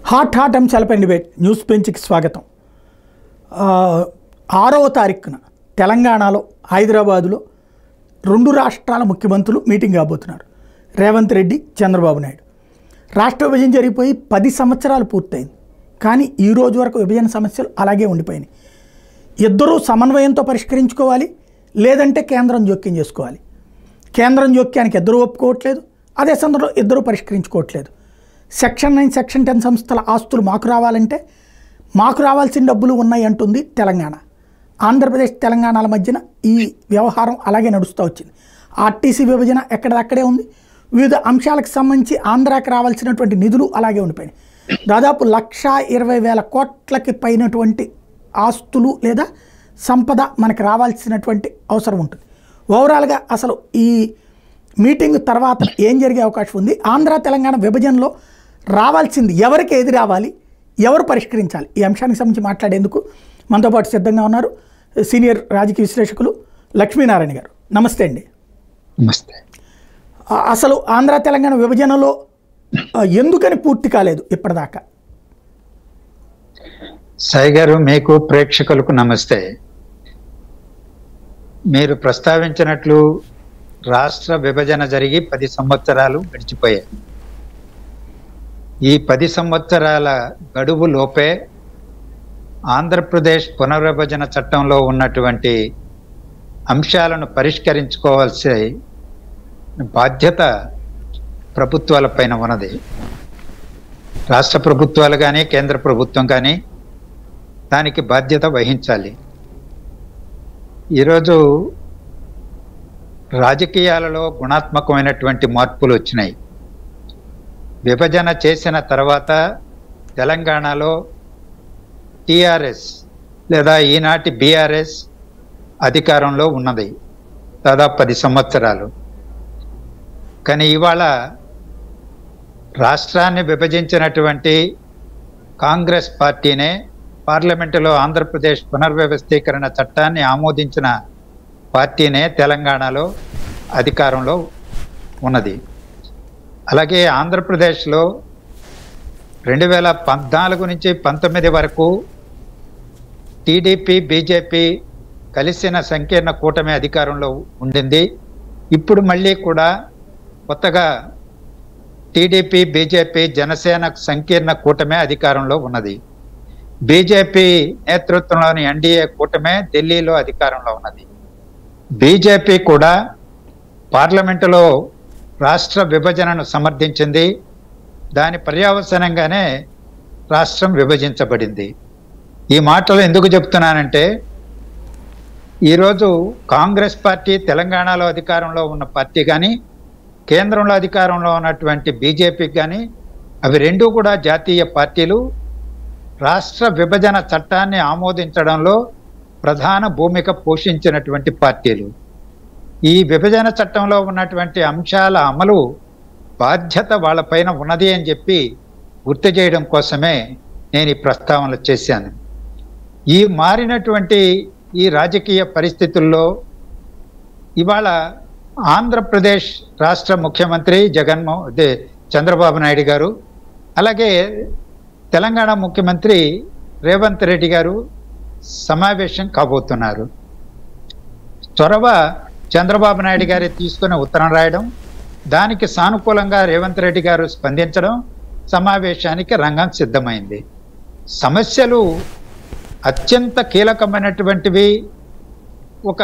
Hot అంశాలపై debate news బెంచ్కి స్వాగతం. 6వ తారీఖున తెలంగాణలో హైదరాబాదులో రెండు రాష్ట్రాల ముఖ్యమంత్రులు మీటింగ్ కాబోతున్నారు. రేవంత్ రెడ్డి, చంద్రబాబు నాయుడు. రాష్ట్ర విభజన జరిగిపోయి 10 సంవత్సరాలు పూర్తయింది. కానీ ఈ రోజు వరకు విభజన సమస్యలు అలాగే ఉండిపోయినాయి. ఇద్దరూ సమన్వయంతో పరిష్కరించుకోవాలి, లేదంటే కేంద్రం జోక్యం చేసుకోవాలి. కేంద్రం జోక్యానికి ఇద్దరు ఒప్పుకోవట్లేదు, అదే సందర్భంలో ఇద్దరు పరిష్కరించుకోవట్లేదు. సెక్షన్ 9, సెక్షన్ 10 సంస్థల ఆస్తులు మాకు రావాలంటే మాకు రావాల్సిన డబ్బులు ఉన్నాయి అంటుంది తెలంగాణ. ఆంధ్రప్రదేశ్ తెలంగాణల మధ్యన ఈ వ్యవహారం అలాగే నడుస్తూ వచ్చింది. ఆర్టీసీ విభజన ఎక్కడదక్కడే ఉంది. వివిధ అంశాలకు సంబంధించి ఆంధ్రాకి రావాల్సినటువంటి నిధులు అలాగే ఉండిపోయినాయి. దాదాపు 1,20,000 కోట్లకి పైనటువంటి ఆస్తులు లేదా సంపద మనకు రావాల్సినటువంటి అవసరం ఉంటుంది. ఓవరాల్గా అసలు ఈ మీటింగ్ తర్వాత ఏం జరిగే అవకాశం ఉంది? ఆంధ్ర తెలంగాణ విభజనలో రావాల్సింది ఎవరికి ఏది రావాలి, ఎవరు పరిష్కరించాలి? ఈ అంశానికి సంబంధించి మాట్లాడేందుకు మనతో పాటు సిద్ధంగా ఉన్నారు సీనియర్ రాజకీయ విశ్లేషకులు లక్ష్మీనారాయణ గారు. నమస్తే అండి. నమస్తే. అసలు ఆంధ్ర తెలంగాణ విభజనలో ఎందుకని పూర్తి కాలేదు ఇప్పటిదాకా? సాయి గారు, మీకు ప్రేక్షకులకు నమస్తే. మీరు ప్రస్తావించినట్లు రాష్ట్ర విభజన జరిగి 10 సంవత్సరాలు గడిచిపోయాయి. ఈ 10 సంవత్సరాల గడువు లోపే ఆంధ్రప్రదేశ్ పునర్విభజన చట్టంలో ఉన్నటువంటి అంశాలను పరిష్కరించుకోవాల్సిన బాధ్యత ప్రభుత్వాలపైన ఉన్నది. రాష్ట్ర ప్రభుత్వాలు కానీ కేంద్ర ప్రభుత్వం కానీ దానికి బాధ్యత వహించాలి. ఈరోజు రాజకీయాలలో గుణాత్మకమైనటువంటి మార్పులు వచ్చినాయి. విభజన చేసిన తర్వాత తెలంగాణలో టీఆర్ఎస్ లేదా ఈనాటి బీఆర్ఎస్ అధికారంలో ఉన్నది దాదాపు 10 సంవత్సరాలు. కానీ ఇవాళ రాష్ట్రాన్ని విభజించినటువంటి కాంగ్రెస్ పార్టీనే పార్లమెంటులో ఆంధ్రప్రదేశ్ పునర్వ్యవస్థీకరణ చట్టాన్ని ఆమోదించిన పార్టీనే తెలంగాణలో అధికారంలో ఉన్నది. అలాగే ఆంధ్రప్రదేశ్లో 2014 నుంచి 19 వరకు టీడీపీ, బీజేపీ కలిసిన సంకీర్ణ కూటమి అధికారంలో ఉండింది. ఇప్పుడు మళ్ళీ కూడా కొత్తగా టీడీపీ, బీజేపీ, జనసేన సంకీర్ణ కూటమే అధికారంలో ఉన్నది. బీజేపీ నేతృత్వంలోని ఎన్డీఏ కూటమే ఢిల్లీలో అధికారంలో ఉన్నది. బీజేపీ కూడా పార్లమెంటులో రాష్ట్ర విభజనను సమర్థించింది. దాని పర్యవసానంగానే రాష్ట్రం విభజించబడింది. ఈ మాటలు ఎందుకు చెప్తున్నానంటే, ఈరోజు కాంగ్రెస్ పార్టీ తెలంగాణలో అధికారంలో ఉన్న పార్టీ కానీ కేంద్రంలో అధికారంలో ఉన్నటువంటి బీజేపీకి కానీ అవి రెండూ కూడా జాతీయ పార్టీలు. రాష్ట్ర విభజన చట్టాన్ని ఆమోదించడంలో ప్రధాన భూమిక పోషించినటువంటి పార్టీలు. ఈ విభజన చట్టంలో ఉన్నటువంటి అంశాల అమలు బాధ్యత వాళ్ళపైన ఉన్నది అని చెప్పి గుర్తు చేయడం కోసమే నేను ఈ ప్రస్తావనలు చేశాను. ఈ మారినటువంటి ఈ రాజకీయ పరిస్థితుల్లో ఇవాళ ఆంధ్రప్రదేశ్ రాష్ట్ర ముఖ్యమంత్రి చంద్రబాబు నాయుడు గారు, అలాగే తెలంగాణ ముఖ్యమంత్రి రేవంత్ రెడ్డి గారు సమావేశం కాబోతున్నారు. చొరవ చంద్రబాబు నాయుడు గారి తీసుకుని ఉత్తరం రాయడం, దానికి సానుకూలంగా రేవంత్ రెడ్డి గారు స్పందించడం, సమావేశానికి రంగం సిద్ధమైంది. సమస్యలు అత్యంత కీలకమైనటువంటివి. ఒక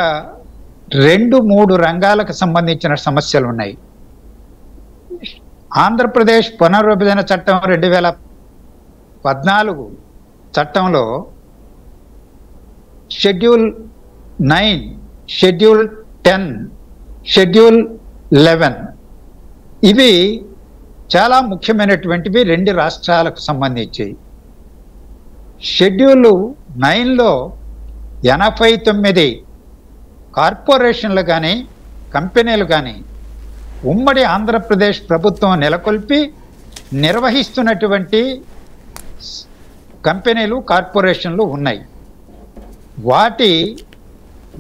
2-3 రంగాలకు సంబంధించిన సమస్యలు ఉన్నాయి. ఆంధ్రప్రదేశ్ పునర్విభజన చట్టం 2014 చట్టంలో షెడ్యూల్ 9, షెడ్యూల్ 10, షెడ్యూల్ 11 ఇవి చాలా ముఖ్యమైనటువంటివి 2 రాష్ట్రాలకు సంబంధించి. షెడ్యూల్ 9లో 89 కార్పొరేషన్లు కానీ కంపెనీలు కానీ ఉమ్మడి ఆంధ్రప్రదేశ్ ప్రభుత్వం నెలకొల్పి నిర్వహిస్తున్నటువంటి కంపెనీలు, కార్పొరేషన్లు ఉన్నాయి. వాటి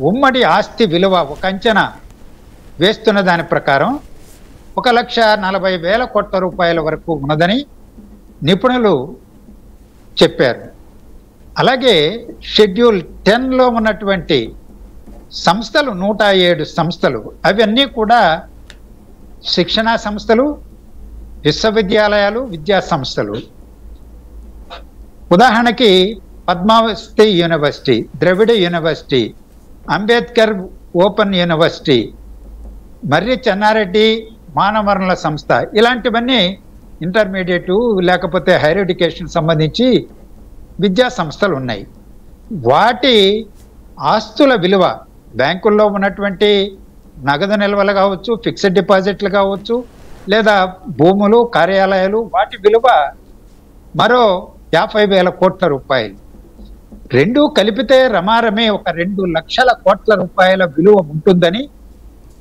ఉమ్మడి ఆస్తి విలువ ఒక అంచనా వేస్తున్న దాని ప్రకారం 1,40,000 కోట్ల రూపాయల వరకు ఉన్నదని నిపుణులు చెప్పారు. అలాగే షెడ్యూల్ 10లో ఉన్నటువంటి సంస్థలు 107 సంస్థలు, అవన్నీ కూడా శిక్షణా సంస్థలు, విశ్వవిద్యాలయాలు, విద్యా సంస్థలు. ఉదాహరణకి పద్మావతి యూనివర్సిటీ, ద్రవిడ యూనివర్సిటీ, అంబేద్కర్ ఓపెన్ యూనివర్సిటీ, మర్రి చెన్నారెడ్డి మానవ వనరుల సంస్థ, ఇలాంటివన్నీ ఇంటర్మీడియట్ లేకపోతే హైయర్ ఎడ్యుకేషన్ సంబంధించి విద్యా సంస్థలు ఉన్నాయి. వాటి ఆస్తుల విలువ బ్యాంకుల్లో ఉన్నటువంటి నగదు నిల్వలు కావచ్చు, ఫిక్స్డ్ డిపాజిట్లు కావచ్చు, లేదా భూములు, కార్యాలయాలు, వాటి విలువ మరో 50,000 కోట్ల రూపాయలు. రెండు కలిపితే రమారమే ఒక 2 లక్షల కోట్ల రూపాయల విలువ ఉంటుందని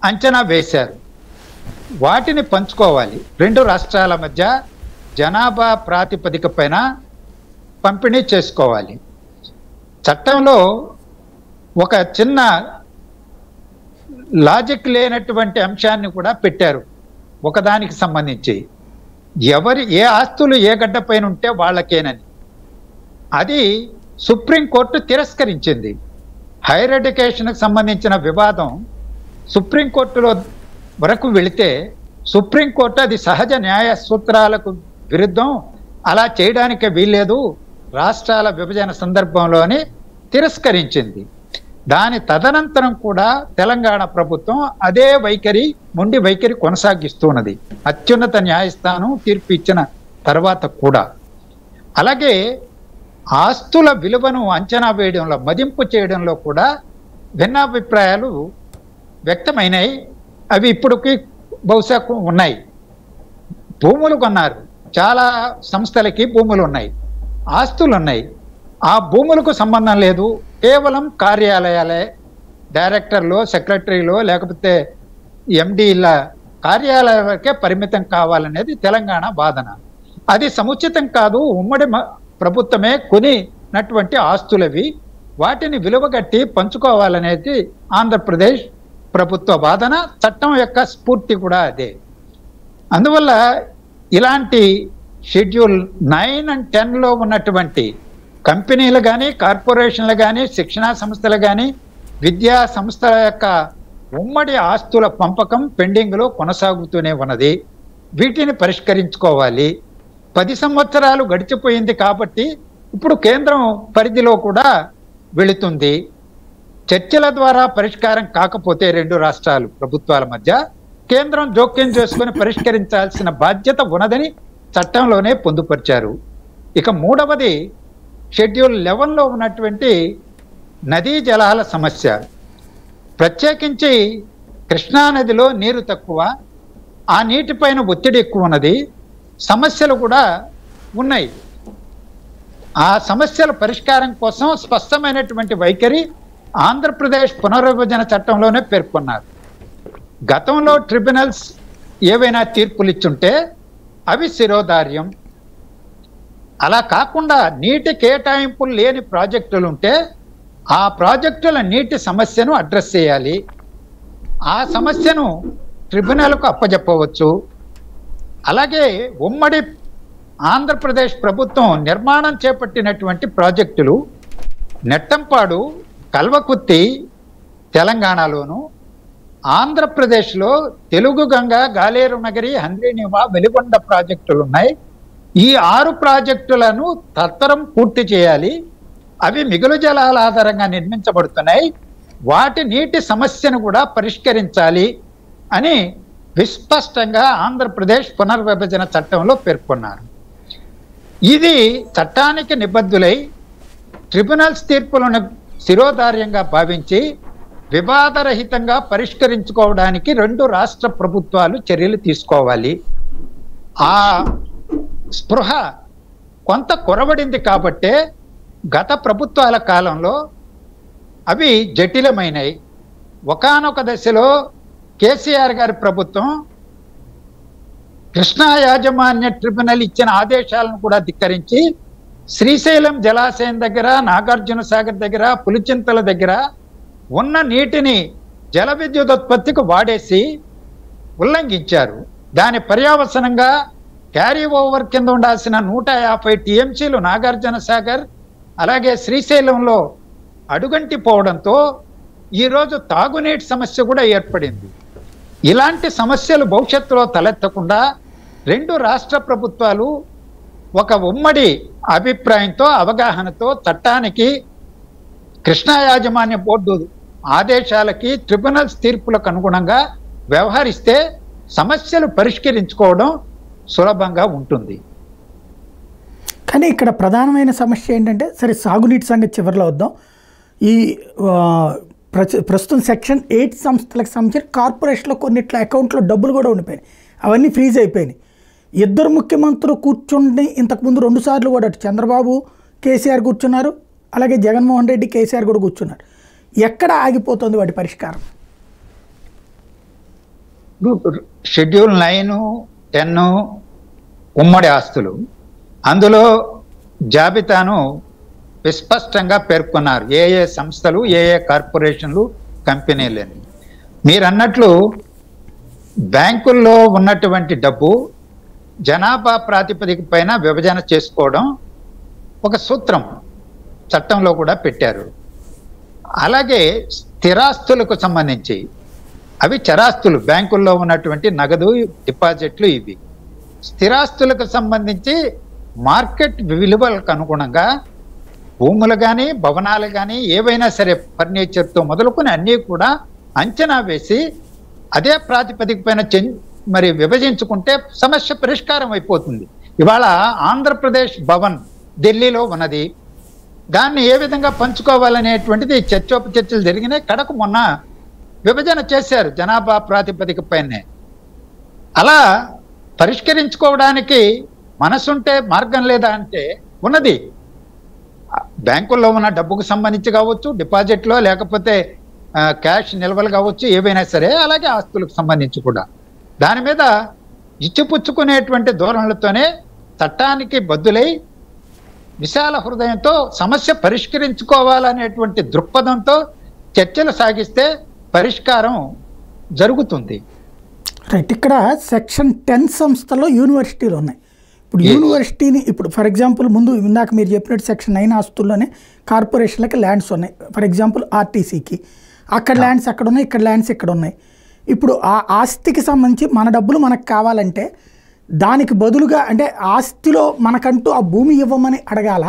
అంచనా వేశారు. వాటిని పంచుకోవాలి, 2 రాష్ట్రాల మధ్య జనాభా ప్రాతిపదిక పైన పంపిణీ చేసుకోవాలి. చట్టంలో ఒక చిన్న లాజిక్ లేనటువంటి అంశాన్ని కూడా పెట్టారు ఒకదానికి సంబంధించి. ఏ ఆస్తులు ఏ గడ్డ పైన ఉంటే వాళ్ళకేనని. అది సుప్రీంకోర్టు తిరస్కరించింది. హైయర్ ఎడ్యుకేషన్కి సంబంధించిన వివాదం సుప్రీంకోర్టులో వరకు వెళితే సుప్రీంకోర్టు అది సహజ న్యాయ సూత్రాలకు విరుద్ధం, అలా చేయడానికి వీల్లేదు రాష్ట్రాల విభజన సందర్భంలోని తిరస్కరించింది. దాని తదనంతరం కూడా తెలంగాణ ప్రభుత్వం అదే మొండి వైఖరి కొనసాగిస్తున్నది, అత్యున్నత న్యాయస్థానం తీర్పు ఇచ్చిన తర్వాత కూడా. అలాగే ఆస్తుల విలువను అంచనా వేయడంలో, మదింపు చేయడంలో కూడా భిన్నాభిప్రాయాలు వ్యక్తమైనాయి. అవి ఇప్పటికీ బహుశా ఉన్నాయి. భూములు కొన్నారు, చాలా సంస్థలకి భూములు ఉన్నాయి, ఆస్తులు ఉన్నాయి. ఆ భూములకు సంబంధం లేదు, కేవలం కార్యాలయాలే, డైరెక్టర్లో, సెక్రటరీలో, లేకపోతే ఎండీల కార్యాలయాలకే పరిమితం కావాలనేది తెలంగాణ వాదన. అది సముచితం కాదు. ఉమ్మడి ప్రభుత్వమే కొనినటువంటి ఆస్తులవి, వాటిని విలువగట్టి పంచుకోవాలనేది ఆంధ్రప్రదేశ్ ప్రభుత్వ వాదన. చట్టం యొక్క స్ఫూర్తి కూడా అదే. అందువల్ల ఇలాంటి షెడ్యూల్ 9 and 10లో ఉన్నటువంటి కంపెనీలు కానీ, కార్పొరేషన్లు కానీ, శిక్షణా సంస్థలు కానీ, విద్యా సంస్థల యొక్క ఉమ్మడి ఆస్తుల పంపకం పెండింగ్లో కొనసాగుతూనే ఉన్నది. వీటిని పరిష్కరించుకోవాలి. 10 సంవత్సరాలు గడిచిపోయింది కాబట్టి ఇప్పుడు కేంద్రం పరిధిలో కూడా వెళుతుంది. చర్చల ద్వారా పరిష్కారం కాకపోతే 2 రాష్ట్రాలు ప్రభుత్వాల మధ్య కేంద్రం జోక్యం చేసుకుని పరిష్కరించాల్సిన బాధ్యత ఉన్నదని చట్టంలోనే పొందుపరిచారు. ఇక మూడవది షెడ్యూల్ 11లో ఉన్నటువంటి నదీ జలాల సమస్య. ప్రత్యేకించి కృష్ణానదిలో నీరు తక్కువ, ఆ నీటిపైన ఒత్తిడి ఎక్కువ ఉన్నది, సమస్యలు కూడా ఉన్నాయి. ఆ సమస్యల పరిష్కారం కోసం స్పష్టమైనటువంటి వైఖరి ఆంధ్రప్రదేశ్ పునర్విభజన చట్టంలోనే పేర్కొన్నారు. గతంలో ట్రిబ్యునల్స్ ఏవైనా తీర్పులు ఇచ్చుంటే అవి శిరోధార్యం. అలా కాకుండా నీటి కేటాయింపులు లేని ప్రాజెక్టులు ఉంటే ఆ ప్రాజెక్టుల నీటి సమస్యను అడ్రస్ చేయాలి. ఆ సమస్యను ట్రిబ్యునల్కు అప్పజెప్పవచ్చు. అలాగే ఉమ్మడి ఆంధ్రప్రదేశ్ ప్రభుత్వం నిర్మాణం చేపట్టినటువంటి ప్రాజెక్టులు నెట్టంపాడు, కల్వకుర్తి తెలంగాణలోను, ఆంధ్రప్రదేశ్లో తెలుగు గంగ, గాలేరు నగరి, హంద్రీనివా, వెలిగొండ ప్రాజెక్టులు ఉన్నాయి. ఈ 6 ప్రాజెక్టులను తత్తరం పూర్తి చేయాలి. అవి మిగులు జలాల ఆధారంగా నిర్మించబడుతున్నాయి. వాటి నీటి సమస్యను కూడా పరిష్కరించాలి అని విస్పష్టంగా ఆంధ్రప్రదేశ్ పునర్విభజన చట్టంలో పేర్కొన్నారు. ఇది చట్టానికి నిబద్ధులై ట్రిబ్యునల్స్ తీర్పులను శిరోధార్యంగా భావించి వివాదరహితంగా పరిష్కరించుకోవడానికి 2 రాష్ట్ర ప్రభుత్వాలు చర్యలు తీసుకోవాలి. ఆ స్పృహ కొంత కొరవడింది కాబట్టే గత ప్రభుత్వాల కాలంలో అవి జటిలమైనవి. ఒకానొక దశలో కేసీఆర్ గారి ప్రభుత్వం కృష్ణా యాజమాన్య ట్రిబ్యునల్ ఇచ్చిన ఆదేశాలను కూడా ధిక్కరించి శ్రీశైలం జలాశయం దగ్గర, నాగార్జున సాగర్ దగ్గర, పులిచింతల దగ్గర ఉన్న నీటిని జల విద్యుత్ ఉత్పత్తికి వాడేసి ఉల్లంఘించారు. దాని పర్యవసనంగా క్యారీ ఓవర్ కింద ఉండాల్సిన 150 టీఎంసీలు నాగార్జున సాగర్ అలాగే శ్రీశైలంలో అడుగంటి పోవడంతో ఈరోజు తాగునీటి సమస్య కూడా ఏర్పడింది. ఇలాంటి సమస్యలు భవిష్యత్తులో తలెత్తకుండా 2 రాష్ట్ర ప్రభుత్వాలు ఒక ఉమ్మడి అభిప్రాయంతో అవగాహనతో చట్టానికి, కృష్ణా యాజమాన్య బోర్డు ఆదేశాలకి, ట్రిబ్యునల్స్ తీర్పులకు అనుగుణంగా వ్యవహరిస్తే సమస్యలు పరిష్కరించుకోవడం సులభంగా ఉంటుంది. కానీ ఇక్కడ ప్రధానమైన సమస్య ఏంటంటే, సరే సాగునీటి సంగతి చివరిలో వద్దాం. ఈ ప్రస్తుతం సెక్షన్ 8 సంస్థలకు సంబంధించిన కార్పొరేషన్లో కొన్నిట్ల అకౌంట్లో డబ్బులు కూడా ఉండిపోయినాయి. అవన్నీ ఫ్రీజ్ అయిపోయినాయి. 2 ముఖ్యమంత్రులు కూర్చుండి ఇంతకుముందు 2 సార్లు కూడా చంద్రబాబు కేసీఆర్ కూర్చున్నారు, అలాగే జగన్మోహన్ రెడ్డి కేసీఆర్ కూడా కూర్చున్నారు. ఎక్కడ ఆగిపోతుంది వాటి పరిష్కారం? షెడ్యూల్ 9, 10 ఉమ్మడి ఆస్తులు, అందులో జాబితాను విస్పష్టంగా పేర్కొన్నారు. ఏ ఏ సంస్థలు, ఏ ఏ కార్పొరేషన్లు, కంపెనీలని. మీరు అన్నట్లు బ్యాంకుల్లో ఉన్నటువంటి డబ్బు జనాభా ప్రాతిపదిక పైన విభజన చేసుకోవడం ఒక సూత్రం చట్టంలో కూడా పెట్టారు. అలాగే స్థిరాస్తులకు సంబంధించి, అవి చరాస్తులు, బ్యాంకుల్లో ఉన్నటువంటి నగదు డిపాజిట్లు. ఇవి స్థిరాస్తులకు సంబంధించి మార్కెట్ విలువలకు అనుగుణంగా భూములు కానీ, భవనాలు కానీ, ఏవైనా సరే ఫర్నిచర్తో మొదలుకొని అన్నీ కూడా అంచనా వేసి అదే ప్రాతిపదిక పైన మరి విభజించుకుంటే సమస్య పరిష్కారం అయిపోతుంది. ఇవాళ ఆంధ్రప్రదేశ్ భవన్ ఢిల్లీలో ఉన్నది. దాన్ని ఏ విధంగా పంచుకోవాలనేటువంటిది చర్చోపచర్చలు జరిగినాయి. కడకు మొన్న విభజన చేశారు జనాభా ప్రాతిపదిక పైనే. అలా పరిష్కరించుకోవడానికి మనసుంటే మార్గం లేదా అంటే ఉన్నది. బ్యాంకుల్లో ఉన్న డబ్బుకు సంబంధించి కావచ్చు, డిపాజిట్లో, లేకపోతే క్యాష్ నిల్వలు కావచ్చు, ఏవైనా సరే, అలాగే ఆస్తులకు సంబంధించి కూడా దాని మీద ఇచ్చిపుచ్చుకునేటువంటి ధోరణులతోనే చట్టానికి బద్దులై విశాల హృదయంతో సమస్య పరిష్కరించుకోవాలనేటువంటి దృక్పథంతో చర్చలు సాగిస్తే పరిష్కారం జరుగుతుంది. రైట్. ఇక్కడ సెక్షన్ 10 సంస్థలో యూనివర్సిటీలు ఉన్నాయి. ఇప్పుడు యూనివర్సిటీని ఇప్పుడు ఫర్ ఎగ్జాంపుల్ ముందు ఇందాక మీరు చెప్పినట్టు సెక్షన్ 9 ఆస్తుల్లోనే కార్పొరేషన్లకి ల్యాండ్స్ ఉన్నాయి. ఫర్ ఎగ్జాంపుల్ ఆర్టీసీకి అక్కడ ల్యాండ్స్ అక్కడ ఉన్నాయి, ఇక్కడ ల్యాండ్స్ ఇక్కడ ఉన్నాయి. ఇప్పుడు ఆ ఆస్తికి సంబంధించి మన డబ్బులు మనకు కావాలంటే దానికి బదులుగా అంటే ఆస్తిలో మనకంటూ ఆ భూమి ఇవ్వమని అడగాల,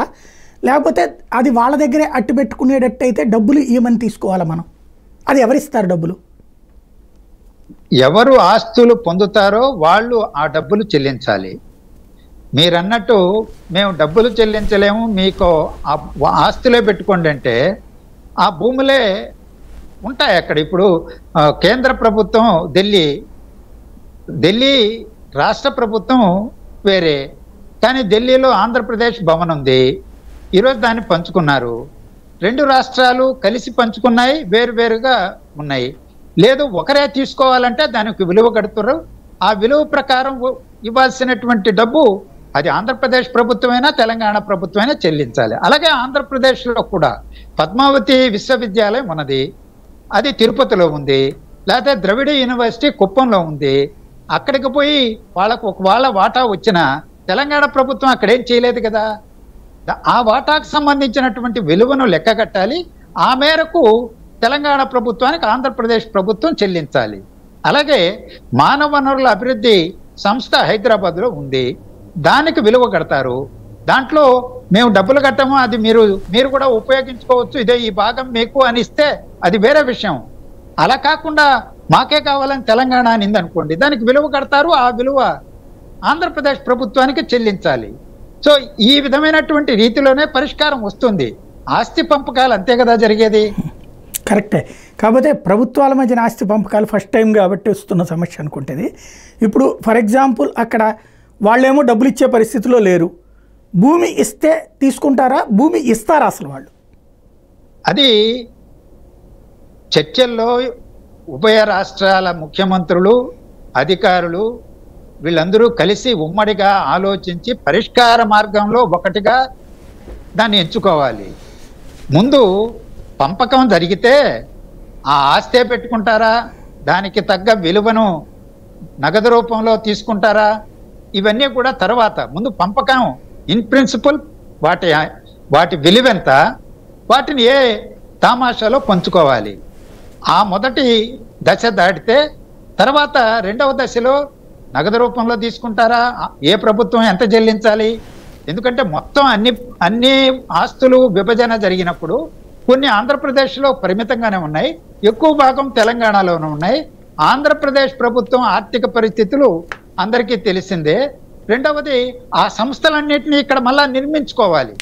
లేకపోతే అది వాళ్ళ దగ్గరే అట్టు పెట్టుకునేటట్టు అయితే డబ్బులు ఇవ్వమని తీసుకోవాలా మనం? అది ఎవరిస్తారు డబ్బులు? ఎవరు ఆస్తులు పొందుతారో వాళ్ళు ఆ డబ్బులు చెల్లించాలి. మీరన్నట్టు మేము డబ్బులు చెల్లించలేము, మీకు ఆస్తులే పెట్టుకోండి అంటే ఆ భూములే ఉంటాయి అక్కడ. ఇప్పుడు కేంద్ర ప్రభుత్వం ఢిల్లీ రాష్ట్ర ప్రభుత్వం వేరే, కానీ ఢిల్లీలో ఆంధ్రప్రదేశ్ భవన్ ఉంది. ఈరోజు దాన్ని పంచుకున్నారు. 2 రాష్ట్రాలు కలిసి పంచుకున్నాయి, వేరువేరుగా ఉన్నాయి. లేదు ఒకరే తీసుకోవాలంటే దానికి విలువ కడుతున్నారు. ఆ విలువ ప్రకారం ఇవ్వాల్సినటువంటి డబ్బు అది ఆంధ్రప్రదేశ్ ప్రభుత్వమైనా తెలంగాణ ప్రభుత్వమైనా చెల్లించాలి. అలాగే ఆంధ్రప్రదేశ్లో కూడా పద్మావతి విశ్వవిద్యాలయం ఉన్నది, అది తిరుపతిలో ఉంది. లేకపోతే ద్రవిడ యూనివర్సిటీ కుప్పంలో ఉంది. అక్కడికి పోయి వాళ్ళకు ఒకవేళ వాటా వచ్చినా తెలంగాణ ప్రభుత్వం అక్కడేం చేయలేదు కదా. ఆ వాటాకు సంబంధించినటువంటి విలువను లెక్క కట్టాలి. ఆ మేరకు తెలంగాణ ప్రభుత్వానికి ఆంధ్రప్రదేశ్ ప్రభుత్వం చెల్లించాలి. అలాగే మానవ వనరుల అభివృద్ధి సంస్థ హైదరాబాద్లో ఉంది, దానికి విలువ కడతారు. దాంట్లో మేము డబ్బులు కట్టము, అది మీరు కూడా ఉపయోగించుకోవచ్చు, ఇదే ఈ భాగం మీకు అని ఇస్తే అది వేరే విషయం. అలా కాకుండా మాకే కావాలని తెలంగాణ అనింది అనుకోండి, దానికి విలువ కడతారు, ఆ విలువ ఆంధ్రప్రదేశ్ ప్రభుత్వానికి చెల్లించాలి. సో ఈ విధమైనటువంటి రీతిలోనే పరిష్కారం వస్తుంది. ఆస్తి పంపకాలు అంతే కదా జరిగేది. కరెక్టే. కాకపోతే ప్రభుత్వాల మధ్యన ఆస్తి పంపకాలు ఫస్ట్ టైం కాబట్టి వస్తున్న సమస్య అనుకుంటుంది. ఇప్పుడు ఫర్ ఎగ్జాంపుల్ అక్కడ వాళ్ళేమో డబ్బులు ఇచ్చే పరిస్థితిలో లేరు, భూమి ఇస్తే తీసుకుంటారా, భూమి ఇస్తారా అసలు వాళ్ళు? అది చర్చల్లో ఉభయ రాష్ట్రాల ముఖ్యమంత్రులు, అధికారులు వీళ్ళందరూ కలిసి ఉమ్మడిగా ఆలోచించి పరిష్కార మార్గంలో ఒకటిగా దాన్ని ఎంచుకోవాలి. ముందు పంపకం జరిగితే ఆ ఆస్తే పెట్టుకుంటారా, దానికి తగ్గ విలువను నగదు రూపంలో తీసుకుంటారా, ఇవన్నీ కూడా తర్వాత, ముందు పంపకం ఇన్ ప్రిన్సిపల్ వాటి వాటి విలువెంత, వాటిని ఏ తామాషాలో పంచుకోవాలి. ఆ మొదటి దశ దాటితే తర్వాత రెండవ దశలో నగదు రూపంలో తీసుకుంటారా, ఏ ప్రభుత్వం ఎంత చెల్లించాలి. ఎందుకంటే మొత్తం అన్ని ఆస్తులు విభజన జరిగినప్పుడు కొన్ని ఆంధ్రప్రదేశ్లో పరిమితంగానే ఉన్నాయి, ఎక్కువ భాగం తెలంగాణలోనే ఉన్నాయి. ఆంధ్రప్రదేశ్ ప్రభుత్వం ఆర్థిక పరిస్థితులు అందరికీ తెలిసిందే. రెండవది, ఆ సంస్థలన్నింటినీ ఇక్కడ మళ్ళా నిర్మించుకోవాలి.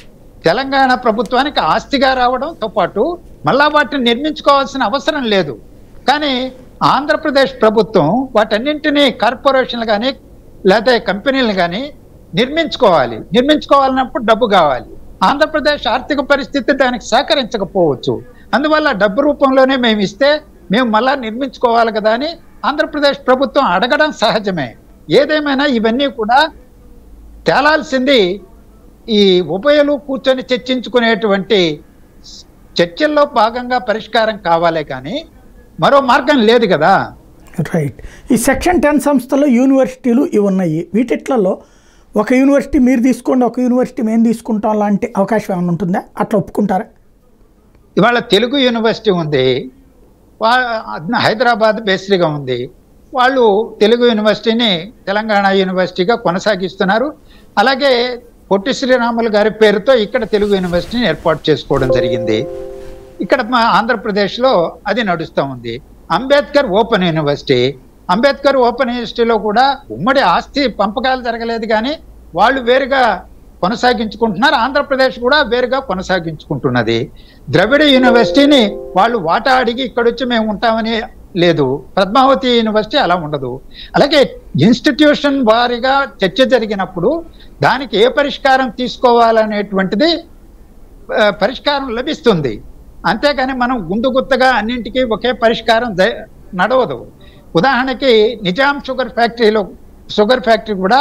తెలంగాణ ప్రభుత్వానికి ఆస్తిగా రావడంతో పాటు మళ్ళా వాటిని నిర్మించుకోవాల్సిన అవసరం లేదు. కానీ ఆంధ్రప్రదేశ్ ప్రభుత్వం వాటన్నింటినీ కార్పొరేషన్లు కానీ లేకపోతే కంపెనీలు కానీ నిర్మించుకోవాలన్నప్పుడు డబ్బు కావాలి. ఆంధ్రప్రదేశ్ ఆర్థిక పరిస్థితి దానికి సహకరించకపోవచ్చు. అందువల్ల డబ్బు రూపంలోనే మేము ఇస్తే మేము మళ్ళా నిర్మించుకోవాలి కదా అని ఆంధ్రప్రదేశ్ ప్రభుత్వం అడగడం సహజమే. ఏదేమైనా ఇవన్నీ కూడా తేలాల్సింది ఈ ఉభయలు కూర్చొని చర్చించుకునేటువంటి చర్చల్లో భాగంగా పరిష్కారం కావాలే కానీ మరో మార్గం లేదు కదా. రైట్. ఈ సెక్షన్ 10 సంస్థల్లో యూనివర్సిటీలు ఇవి ఉన్నాయి. వీటిట్లలో ఒక యూనివర్సిటీ మీరు తీసుకోండి, ఒక యూనివర్సిటీ మేము తీసుకుంటాం లాంటి అవకాశం ఏమైనా ఉంటుందా? అట్లా ఒప్పుకుంటారా? ఇవాళ తెలుగు యూనివర్సిటీ ఉంది, హైదరాబాద్ బేస్డ్గా ఉంది. వాళ్ళు తెలుగు యూనివర్సిటీని తెలంగాణ యూనివర్సిటీగా కొనసాగిస్తున్నారు. అలాగే పొట్టి శ్రీరాములు గారి పేరుతో ఇక్కడ తెలుగు యూనివర్సిటీని ఏర్పాటు చేసుకోవడం జరిగింది. ఇక్కడ మా ఆంధ్రప్రదేశ్లో అది నడుస్తూ ఉంది. అంబేద్కర్ ఓపెన్ యూనివర్సిటీలో కూడా ఉమ్మడి ఆస్తి పంపకాలు జరగలేదు, కానీ వాళ్ళు వేరుగా కొనసాగించుకుంటున్నారు. ఆంధ్రప్రదేశ్ కూడా వేరుగా కొనసాగించుకుంటున్నది. ద్రవిడ యూనివర్సిటీని వాళ్ళు వాటా అడిగి ఇక్కడొచ్చి మేము ఉంటామని లేదు. పద్మావతి యూనివర్సిటీ అలా ఉండదు. అలాగే ఇన్స్టిట్యూషన్ వారిగా చర్చ జరిగినప్పుడు దానికి ఏ పరిష్కారం తీసుకోవాలనేటువంటిది పరిష్కారం లభిస్తుంది. అంతేకాని మనం గుందుగుత్తగా అన్నింటికీ ఒకే పరిష్కారం నడవదు. ఉదాహరణకి నిజాం షుగర్ ఫ్యాక్టరీ కూడా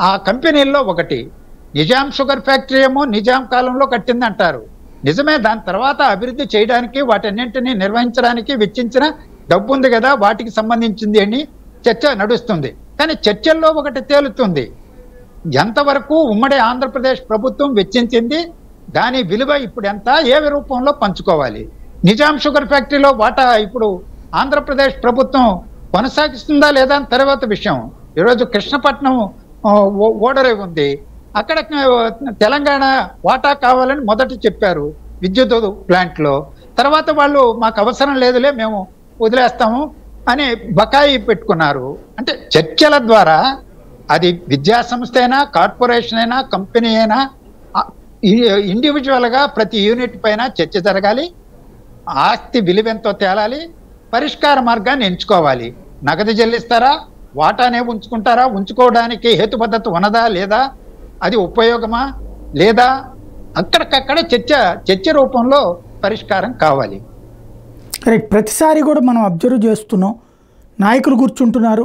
ఆ కంపెనీల్లో ఒకటి. నిజాం షుగర్ ఫ్యాక్టరీ ఏమో నిజాం కాలంలో కట్టిందంటారు, నిజమే. దాని తర్వాత అభివృద్ధి చేయడానికి వాటన్నింటినీ నిర్వహించడానికి వెచ్చించిన డబ్బు ఉంది కదా, వాటికి సంబంధించింది అని చర్చ నడుస్తుంది. కానీ చర్చల్లో ఒకటి తేలుతుంది, ఎంతవరకు ఉమ్మడి ఆంధ్రప్రదేశ్ ప్రభుత్వం వెచ్చించింది, దాని విలువ ఇప్పుడు ఎంత, ఏ రూపంలో పంచుకోవాలి. నిజాం షుగర్ ఫ్యాక్టరీలో వాటా ఇప్పుడు ఆంధ్రప్రదేశ్ ప్రభుత్వం కొనసాగిస్తుందా లేదా అని తర్వాత విషయం. ఈరోజు కృష్ణపట్నం ఓడరే ఉంది, అక్కడ తెలంగాణ వాటా కావాలని మొదట చెప్పారు విద్యుత్ ప్లాంట్లో. తర్వాత వాళ్ళు మాకు అవసరం లేదులే మేము వదిలేస్తాము అని బకాయి పెట్టుకున్నారు. అంటే చర్చల ద్వారా, అది విద్యా సంస్థ అయినా కార్పొరేషన్ అయినా కంపెనీ అయినా ఇండివిజువల్గా ప్రతి యూనిట్ పైన చర్చ జరగాలి, ఆస్తి విలువెంతో తేలాలి, పరిష్కార మార్గాన్ని ఎంచుకోవాలి. నగదు చెల్లిస్తారా, వాటానే ఉంచుకుంటారా, ఉంచుకోవడానికి హేతుబద్ధత ఉన్నదా లేదా, అది ఉపయోగమా లేదా, అక్కడికక్కడ చర్చ రూపంలో పరిష్కారం కావాలి. రైట్. ప్రతిసారి కూడా మనం అబ్జర్వ్ చేస్తున్నాం, నాయకులు కూర్చుంటున్నారు,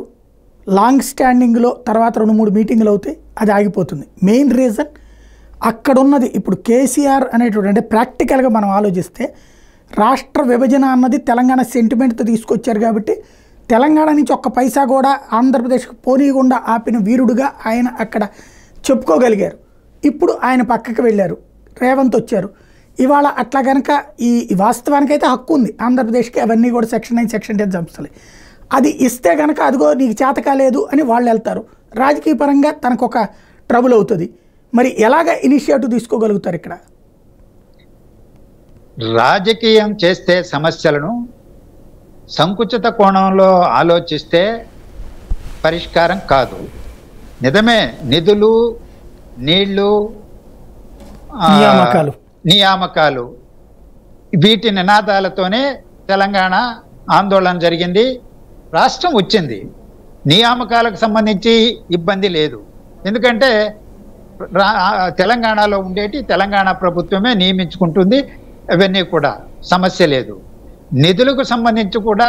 లాంగ్ స్టాండింగ్లో తర్వాత 2-3 మీటింగులు అవుతాయి, అది ఆగిపోతుంది. మెయిన్ రీజన్ అక్కడ ఉన్నది. ఇప్పుడు కేసీఆర్ అనేటువంటి, అంటే ప్రాక్టికల్గా మనం ఆలోచిస్తే రాష్ట్ర విభజన అన్నది తెలంగాణ సెంటిమెంట్తో తీసుకొచ్చారు కాబట్టి తెలంగాణ నుంచి ఒక్క పైసా కూడా ఆంధ్రప్రదేశ్కి పోనీయకుండా ఆపిన వీరుడుగా ఆయన అక్కడ చెప్పుకోగలిగారు. ఇప్పుడు ఆయన పక్కకి వెళ్ళారు, రేవంత్ వచ్చారు. ఇవాళ అట్లా కనుక ఈ వాస్తవానికైతే హక్కు ఉంది ఆంధ్రప్రదేశ్కి, అవన్నీ కూడా సెక్షన్ 9 సెక్షన్ 10 సంస్థలే. అది ఇస్తే కనుక అదిగో నీకు చేత కాలేదు అని వాళ్ళు వెళ్తారు, రాజకీయ పరంగా తనకు ఒక ట్రబుల్ అవుతుంది. మరి ఎలాగ ఇనిషియేటివ్ తీసుకోగలుగుతారు ఇక్కడ? రాజకీయం చేస్తే సమస్యలను సంకుచిత కోణంలో ఆలోచిస్తే పరిష్కారం కాదు. నిజమే, నిధులు, నీళ్లు, నియామకాలు వీటి నినాదాలతోనే తెలంగాణ ఆందోళన జరిగింది, రాష్ట్రం వచ్చింది. నియామకాలకు సంబంధించి ఇబ్బంది లేదు, ఎందుకంటే తెలంగాణలో ఉండేటి తెలంగాణ ప్రభుత్వమే నియమించుకుంటుంది, అవన్నీ కూడా సమస్య లేదు. నిధులకు సంబంధించి కూడా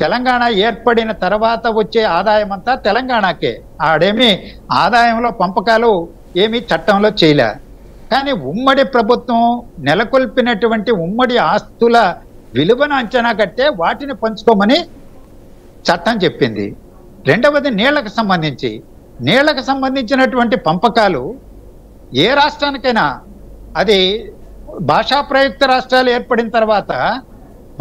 తెలంగాణ ఏర్పడిన తర్వాత వచ్చే ఆదాయం అంతా తెలంగాణకే, ఆడేమి ఆదాయంలో పంపకాలు ఏమీ చట్టంలో చేయలే. కానీ ఉమ్మడి ప్రభుత్వం నెలకొల్పినటువంటి ఉమ్మడి ఆస్తుల విలువను అంచనా కట్టే వాటిని పంచుకోమని చట్టం చెప్పింది. రెండవది నీళ్లకు సంబంధించి నీళ్లకు సంబంధించినటువంటి పంపకాలు ఏ రాష్ట్రానికైనా, అది భాషా ప్రయుక్త రాష్ట్రాలు ఏర్పడిన తర్వాత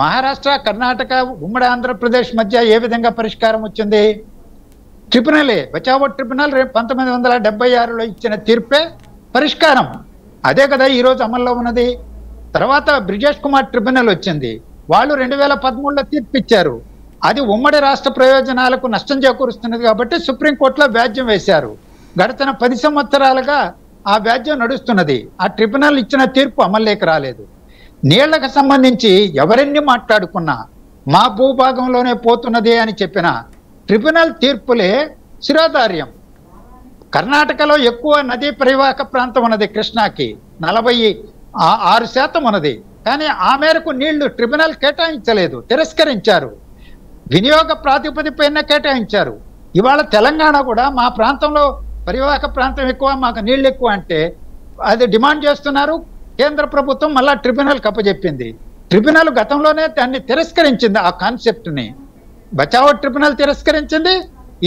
మహారాష్ట్ర, కర్ణాటక, ఉమ్మడి ఆంధ్రప్రదేశ్ మధ్య ఏ విధంగా పరిష్కారం వచ్చింది? ట్రిబ్యునలే, బచావో ట్రిబ్యునల్ 1976లో ఇచ్చిన తీర్పే పరిష్కారం. అదే కదా ఈరోజు అమల్లో ఉన్నది. తర్వాత బ్రిజేష్ కుమార్ ట్రిబ్యునల్ వచ్చింది, వాళ్ళు 2013లో తీర్పు ఇచ్చారు. అది ఉమ్మడి రాష్ట్ర ప్రయోజనాలకు నష్టం చేకూరుస్తున్నది కాబట్టి సుప్రీంకోర్టులో వ్యాజ్యం వేశారు. గడిచిన 10 సంవత్సరాలుగా ఆ వ్యాజ్యం నడుస్తున్నది. ఆ ట్రిబ్యునల్ ఇచ్చిన తీర్పు అమల్లోకి రాలేదు. నీళ్లకు సంబంధించి ఎవరెన్ని మాట్లాడుకున్నా మా భూభాగంలోనే పోతున్నది అని చెప్పిన ట్రిబ్యునల్ తీర్పులే శిరోధార్యం. కర్ణాటకలో ఎక్కువ నదీ పరివాహక ప్రాంతం ఉన్నది, కృష్ణాకి 46% ఉన్నది. కానీ ఆ మేరకు నీళ్లు ట్రిబ్యునల్ కేటాయించలేదు, తిరస్కరించారు. వినియోగ ప్రాతిపదికపైన కేటాయించారు. ఇవాళ తెలంగాణ కూడా మా ప్రాంతంలో పరివాహక ప్రాంతం ఎక్కువ, మాకు నీళ్ళు ఎక్కువ అంటే అది డిమాండ్ చేస్తున్నారు. కేంద్ర ప్రభుత్వం మళ్ళా ట్రిబ్యునల్ కప్పచెప్పింది. ట్రిబ్యునల్ గతంలోనే దాన్ని తిరస్కరించింది. ఆ కాన్సెప్ట్ని బచావో ట్రిబ్యునల్ తిరస్కరించింది.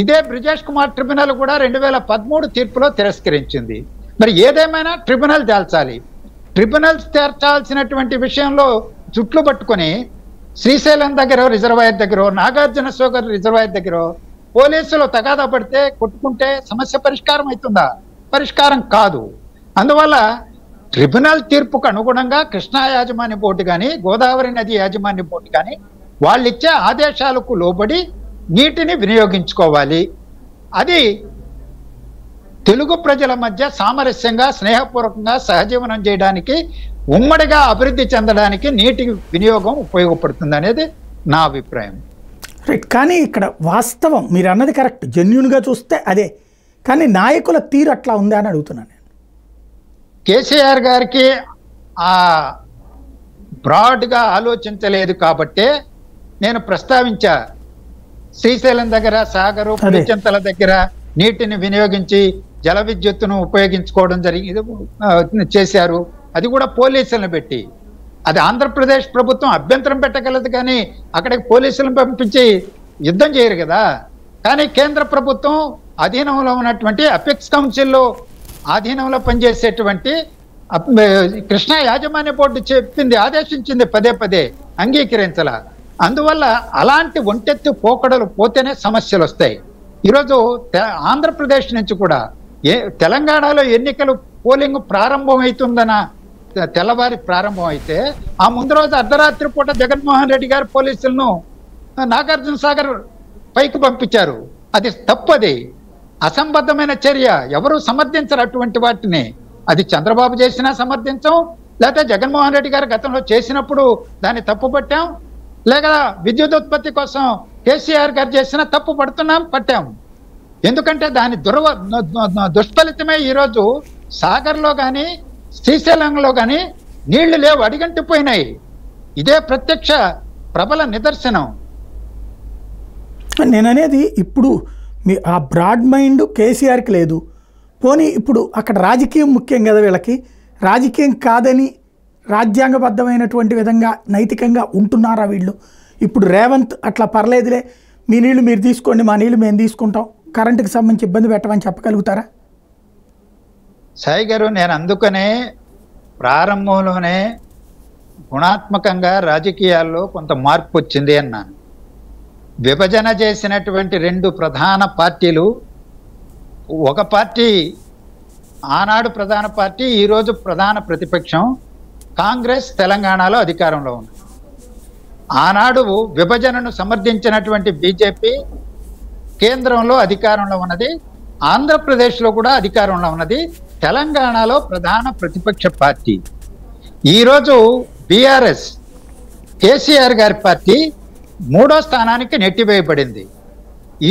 ఇదే బ్రిజేష్ కుమార్ ట్రిబ్యునల్ కూడా 2013 తీర్పులో తిరస్కరించింది. మరి ఏదేమైనా ట్రిబ్యునల్ తేల్చాలి. ట్రిబ్యునల్స్ తేల్చాల్సినటువంటి విషయంలో చుట్లు పట్టుకొని శ్రీశైలం దగ్గర రిజర్వాయర్ దగ్గర, నాగార్జున సాగర్ రిజర్వాయర్ దగ్గర పోలీసులు తగాదా పడితే, కొట్టుకుంటే సమస్య పరిష్కారం అవుతుందా? పరిష్కారం కాదు. అందువల్ల ట్రిబ్యునల్ తీర్పుకు అనుగుణంగా కృష్ణా యాజమాన్య బోర్డు కానీ, గోదావరి నది యాజమాన్య బోర్డు కానీ వాళ్ళు ఇచ్చే ఆదేశాలకు లోబడి నీటిని వినియోగించుకోవాలి. అది తెలుగు ప్రజల మధ్య సామరస్యంగా, స్నేహపూర్వకంగా సహజీవనం చేయడానికి, ఉమ్మడిగా అభివృద్ధి చెందడానికి నీటి వినియోగం ఉపయోగపడుతుంది అనేది నా అభిప్రాయం. రైట్. కానీ ఇక్కడ వాస్తవం మీరు అన్నది కరెక్ట్, జెన్యూన్గా చూస్తే అదే. కానీ నాయకుల తీరు అట్లా ఉందా అని అడుగుతున్నాను నేను. కేసీఆర్ గారికి ఆ బ్రాడ్గా ఆలోచించలేదు కాబట్టే నేను ప్రస్తావించా. శ్రీశైలం దగ్గర, సాగరు, పులిచెంతల దగ్గర నీటిని వినియోగించి జల విద్యుత్తును ఉపయోగించుకోవడం చేశారు. అది కూడా పోలీసులను పెట్టి. అది ఆంధ్రప్రదేశ్ ప్రభుత్వం అభ్యంతరం పెట్టగలదు, కానీ అక్కడికి పోలీసులను పంపించి యుద్ధం చేయరు కదా. కానీ కేంద్ర ప్రభుత్వం అధీనంలో ఉన్నటువంటి అపెక్స్ కౌన్సిల్లో ఆధీనంలో పనిచేసేటువంటి కృష్ణా యాజమాన్య బోర్డు చెప్పింది, ఆదేశించింది, పదే అంగీకరించాల. అందువల్ల అలాంటి ఒంటెత్తు పోకడలు పోతేనే సమస్యలు వస్తాయి. ఈరోజు ఆంధ్రప్రదేశ్ నుంచి కూడా తెలంగాణలో ఎన్నికలు పోలింగ్ ప్రారంభమవుతుందన్న తెల్లవారి ప్రారంభం అయితే ఆ ముందు రోజు అర్ధరాత్రి పూట జగన్మోహన్ రెడ్డి గారు పోలీసులను నాగార్జున సాగర్ పైకి పంపించారు. అది తప్పది, అసంబద్ధమైన చర్య. ఎవరు సమర్థించరు అటువంటి వాటిని. అది చంద్రబాబు చేసినా సమర్థించం, లేకపోతే జగన్మోహన్ రెడ్డి గారు గతంలో చేసినప్పుడు దాన్ని తప్పు పట్టాం, లేక విద్యుత్ ఉత్పత్తి కోసం కేసీఆర్ గారు చేసినా తప్పు పట్టాం. ఎందుకంటే దాని దుష్ఫలితమే ఈరోజు సాగర్లో కానీ, శ్రీశైలంలో కానీ నీళ్లు లేవు, అడిగంటిపోయినాయి. ఇదే ప్రత్యక్ష ప్రబల నిదర్శనం. నేననేది ఇప్పుడు ఆ బ్రాడ్ మైండ్ కేసీఆర్కి లేదు. పోనీ ఇప్పుడు అక్కడ రాజకీయం ముఖ్యం కదా వీళ్ళకి. రాజకీయం కాదని రాజ్యాంగబద్ధమైనటువంటి విధంగా నైతికంగా ఉంటున్నారా వీళ్ళు? ఇప్పుడు రేవంత్ అట్లా పర్లేదులే, మీ నీళ్లు మీరు తీసుకోండి, మా నీళ్లు మేము తీసుకుంటాం, కరెంటుకి సంబంధించి ఇబ్బంది పెట్టమని చెప్పగలుగుతారా? సాయి గారు, నేను అందుకనే ప్రారంభంలోనే గుణాత్మకంగా రాజకీయాల్లో కొంత మార్పు వచ్చింది అన్నాను. విభజన చేసినటువంటి 2 ప్రధాన పార్టీలు, ఒక పార్టీ ఆనాడు ప్రధాన పార్టీ, ఈరోజు ప్రధాన ప్రతిపక్షం కాంగ్రెస్ తెలంగాణలో అధికారంలో ఉంది. ఆనాడు విభజనను సమర్థించినటువంటి బీజేపీ కేంద్రంలో అధికారంలో ఉన్నది, ఆంధ్రప్రదేశ్లో కూడా అధికారంలో ఉన్నది, తెలంగాణలో ప్రధాన ప్రతిపక్ష పార్టీ. ఈరోజు బీఆర్ఎస్ కేసీఆర్ గారి పార్టీ 3వ స్థానానికి నెట్టివేయబడింది.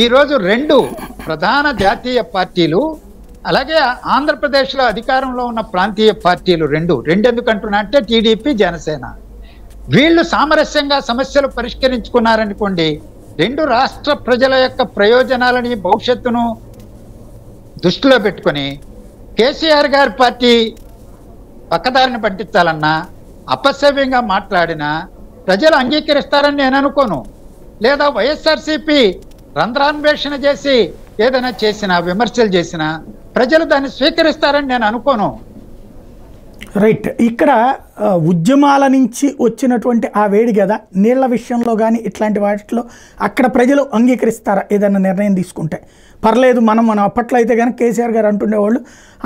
ఈరోజు 2 ప్రధాన జాతీయ పార్టీలు, అలాగే ఆంధ్రప్రదేశ్లో అధికారంలో ఉన్న ప్రాంతీయ పార్టీలు రెండు ఎందుకంటున్నా అంటే టీడీపీ, జనసేన, వీళ్ళు సామరస్యంగా సమస్యలు పరిష్కరించుకున్నారనుకోండి, 2 రాష్ట్ర ప్రజల యొక్క ప్రయోజనాలని, భవిష్యత్తును దృష్టిలో పెట్టుకొని కేసీఆర్ గారి పార్టీ పక్కదారిని పట్టించాలన్నా, అపసవ్యంగా మాట్లాడినా ప్రజలు అంగీకరిస్తారని నేను అనుకోను. లేదా వైఎస్ఆర్సీపీ రంధ్రాన్వేషణ చేసి ఏదైనా చేసినా, విమర్శలు చేసినా ప్రజలు దాన్ని స్వీకరిస్తారని నేను అనుకోను. రైట్. ఇక్కడ ఉద్యమాల నుంచి వచ్చినటువంటి ఆ వేడి కదా, నీళ్ల విషయంలో కానీ ఇట్లాంటి వాటిలో అక్కడ ప్రజలు అంగీకరిస్తారా ఏదైనా నిర్ణయం తీసుకుంటే? పర్లేదు, మనం అప్పట్లో అయితే కనుక కేసీఆర్ గారు అంటుండేవాళ్ళు,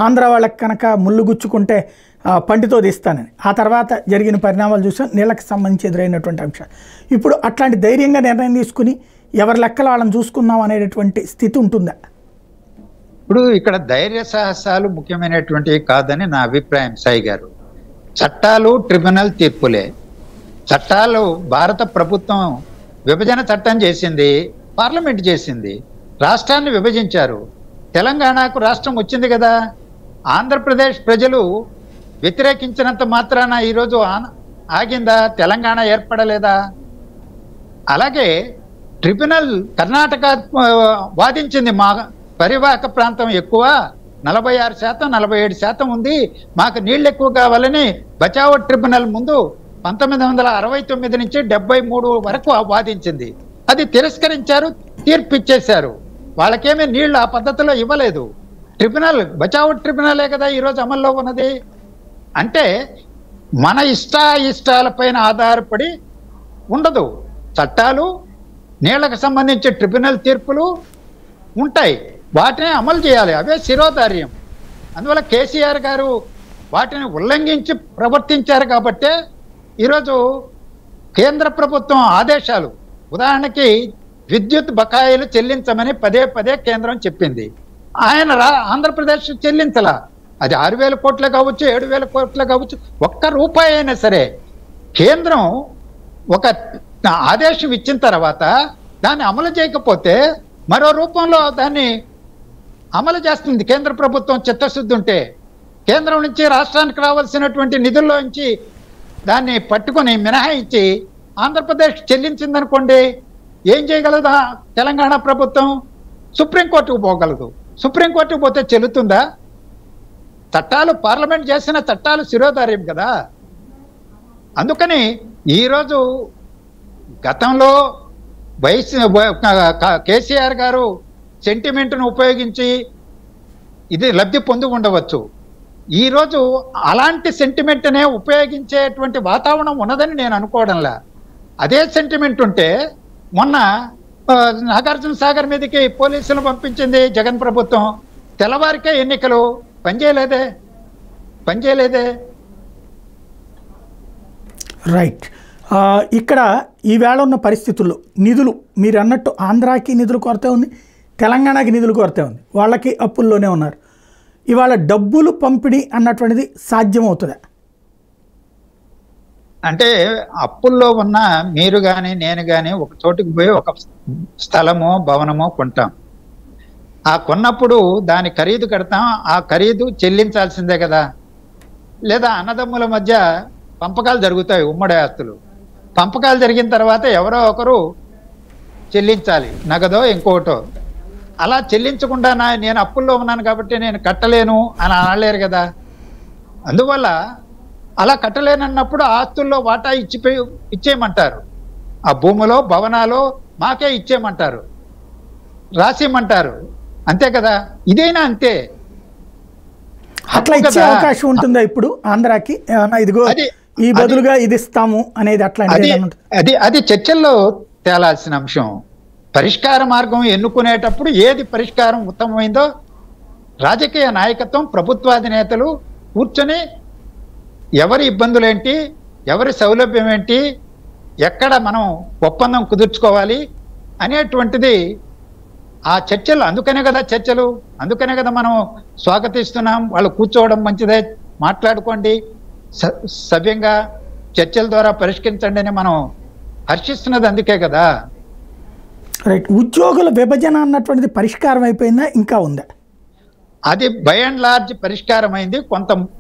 ఆంధ్ర వాళ్ళకి కనుక ముళ్ళు గుచ్చుకుంటే పంటితో తీస్తానని. ఆ తర్వాత జరిగిన పరిణామాలు చూసాం, నీళ్ళకి సంబంధించి ఎదురైనటువంటి అంశాలు. ఇప్పుడు అట్లాంటి ధైర్యంగా నిర్ణయం తీసుకుని ఎవరి లెక్కలు వాళ్ళని చూసుకుందాం అనేటటువంటి స్థితి ఉంటుందా? ఇప్పుడు ఇక్కడ ధైర్య సాహసాలు ముఖ్యమైనటువంటివి కాదని నా అభిప్రాయం సాయి గారు. చట్టాలు ట్రిబ్యునల్ తీర్పులే. చట్టాలు భారత ప్రభుత్వం విభజన చట్టం చేసింది, పార్లమెంట్ చేసింది, రాష్ట్రాన్ని విభజించారు. తెలంగాణకు రాష్ట్రం వచ్చింది కదా. ఆంధ్రప్రదేశ్ ప్రజలు వ్యతిరేకించినంత మాత్రాన ఈరోజు ఆగిందా? తెలంగాణ ఏర్పడలేదా? అలాగే ట్రిబ్యునల్ కర్ణాటక వాదించింది, మా పరివాహక ప్రాంతం ఎక్కువ, 46%, 47% ఉంది, మాకు నీళ్ళు ఎక్కువ కావాలని బచావో ట్రిబ్యునల్ ముందు 1969 నుంచి 73 వరకు వాదించింది. అది తిరస్కరించారు, తీర్పు ఇచ్చేశారు. వాళ్ళకేమీ నీళ్లు ఆ పద్ధతిలో ఇవ్వలేదు. ట్రిబ్యునల్, బచావో ట్రిబ్యునలే కదా ఈరోజు అమల్లో ఉన్నది. అంటే మన ఇష్టాలపైన ఆధారపడి ఉండదు. చట్టాలు, నీళ్లకు సంబంధించి ట్రిబ్యునల్ తీర్పులు ఉంటాయి, వాటిని అమలు చేయాలి. అవే శిరోధార్యం. అందువల్ల కేసీఆర్ గారు వాటిని ఉల్లంఘించి ప్రవర్తించారు కాబట్టే ఈరోజు కేంద్ర ప్రభుత్వం ఆదేశాలు, ఉదాహరణకి విద్యుత్ బకాయిలు చెల్లించమని పదే పదే కేంద్రం చెప్పింది. ఆయన ఆంధ్రప్రదేశ్ చెల్లించలా. అది 6,000 కోట్లు కావచ్చు, 7,000 కోట్లు కావచ్చు, ఒక్క రూపాయి అయినా సరే కేంద్రం ఒక ఆదేశం ఇచ్చిన తర్వాత దాన్ని అమలు చేయకపోతే మరో రూపంలో దాన్ని అమలు చేస్తుంది కేంద్ర ప్రభుత్వం. చిత్తశుద్ధి ఉంటే కేంద్రం నుంచి రాష్ట్రానికి రావాల్సినటువంటి నిధుల్లో నుంచి దాన్ని పట్టుకొని మినహాయించి ఆంధ్రప్రదేశ్ చెల్లించిందనుకోండి, ఏం చేయగలదా తెలంగాణ ప్రభుత్వం? సుప్రీంకోర్టుకు పోగలదు. సుప్రీంకోర్టుకు పోతే చెల్లుతుందా? చట్టాలు, పార్లమెంట్ చేసిన చట్టాలు శిరోధార్యం కదా. అందుకని ఈరోజు గతంలో కేసీఆర్ గారు సెంటిమెంట్ను ఉపయోగించి ఇది లబ్ధి పొంది ఉండవచ్చు. ఈరోజు అలాంటి సెంటిమెంట్నే ఉపయోగించేటువంటి వాతావరణం ఉన్నదని నేను అనుకోవడంలా. అదే సెంటిమెంట్ ఉంటే మొన్న నాగార్జున సాగర్ మీదకి పోలీసులు పంపించింది జగన్ ప్రభుత్వం. తెల్లవారికే ఎన్నికలు, పనిచేయలేదే. రైట్. ఇక్కడ ఈవేళ ఉన్న పరిస్థితుల్లో నిధులు, మీరు అన్నట్టు ఆంధ్రాకి నిధులు కొరత ఉంది, తెలంగాణకి నిధులు కొరత ఉంది, వాళ్ళకి అప్పుల్లోనే ఉన్నారు. ఇవాళ డబ్బులు పంపిణీ అన్నటువంటిది సాధ్యమవుతుందా? అంటే అప్పుల్లో ఉన్న మీరు కానీ నేను కానీ ఒక చోటుకు పోయి ఒక స్థలమో భవనమో కొంటాం. ఆ కొన్నప్పుడు దాని ఖరీదు కడతాం, ఆ ఖరీదు చెల్లించాల్సిందే కదా. లేదా అన్నదమ్ముల మధ్య పంపకాలు జరుగుతాయి, ఉమ్మడి ఆస్తులు. పంపకాలు జరిగిన తర్వాత ఎవరో ఒకరు చెల్లించాలి, నగదో ఇంకోటో. అలా చెల్లించకుండా నేను అప్పుల్లో ఉన్నాను కాబట్టి నేను కట్టలేను అని అనలేరు కదా. అందువల్ల అలా కట్టలేనన్నప్పుడు ఆస్తుల్లో వాటా ఇచ్చేయమంటారు. ఆ భూములో, భవనాలో మాకే ఇచ్చేయమంటారు, రాసేయమంటారు. అంతే కదా. ఇదైనా అంతే. అట్లా ఇచ్చే అవకాశం ఉంటుందా ఇప్పుడు ఆంధ్రాకి? ఇదిగో ఈ బదులుగా ఇది ఇస్తాము అనేది అట్లాంటి అది చర్చల్లో తేలాల్సిన అంశం. పరిష్కార మార్గం ఎన్నుకునేటప్పుడు ఏది పరిష్కారం ఉత్తమమైందో రాజకీయ నాయకత్వం, ప్రభుత్వాధినేతలు కూర్చొని ఎవరి ఇబ్బందులేంటి, ఎవరి సౌలభ్యం ఏంటి, ఎక్కడ మనం ఒప్పందం కుదుర్చుకోవాలి అనేటువంటిది ఆ చర్చలు. అందుకనే కదా చర్చలు, అందుకనే కదా మనం స్వాగతిస్తున్నాం. వాళ్ళు కూర్చోవడం మంచిదే, మాట్లాడుకోండి, సవ్యంగా చర్చల ద్వారా పరిష్కరించండి అని మనం హర్షిస్తున్నది అందుకే కదా. రైట్. ఉద్యోగుల విభజన అన్నటువంటిది పరిష్కారం అయిపోయిందా, ఇంకా ఉందా? అది బై అండ్ లార్జ్ పరిష్కారం అయింది.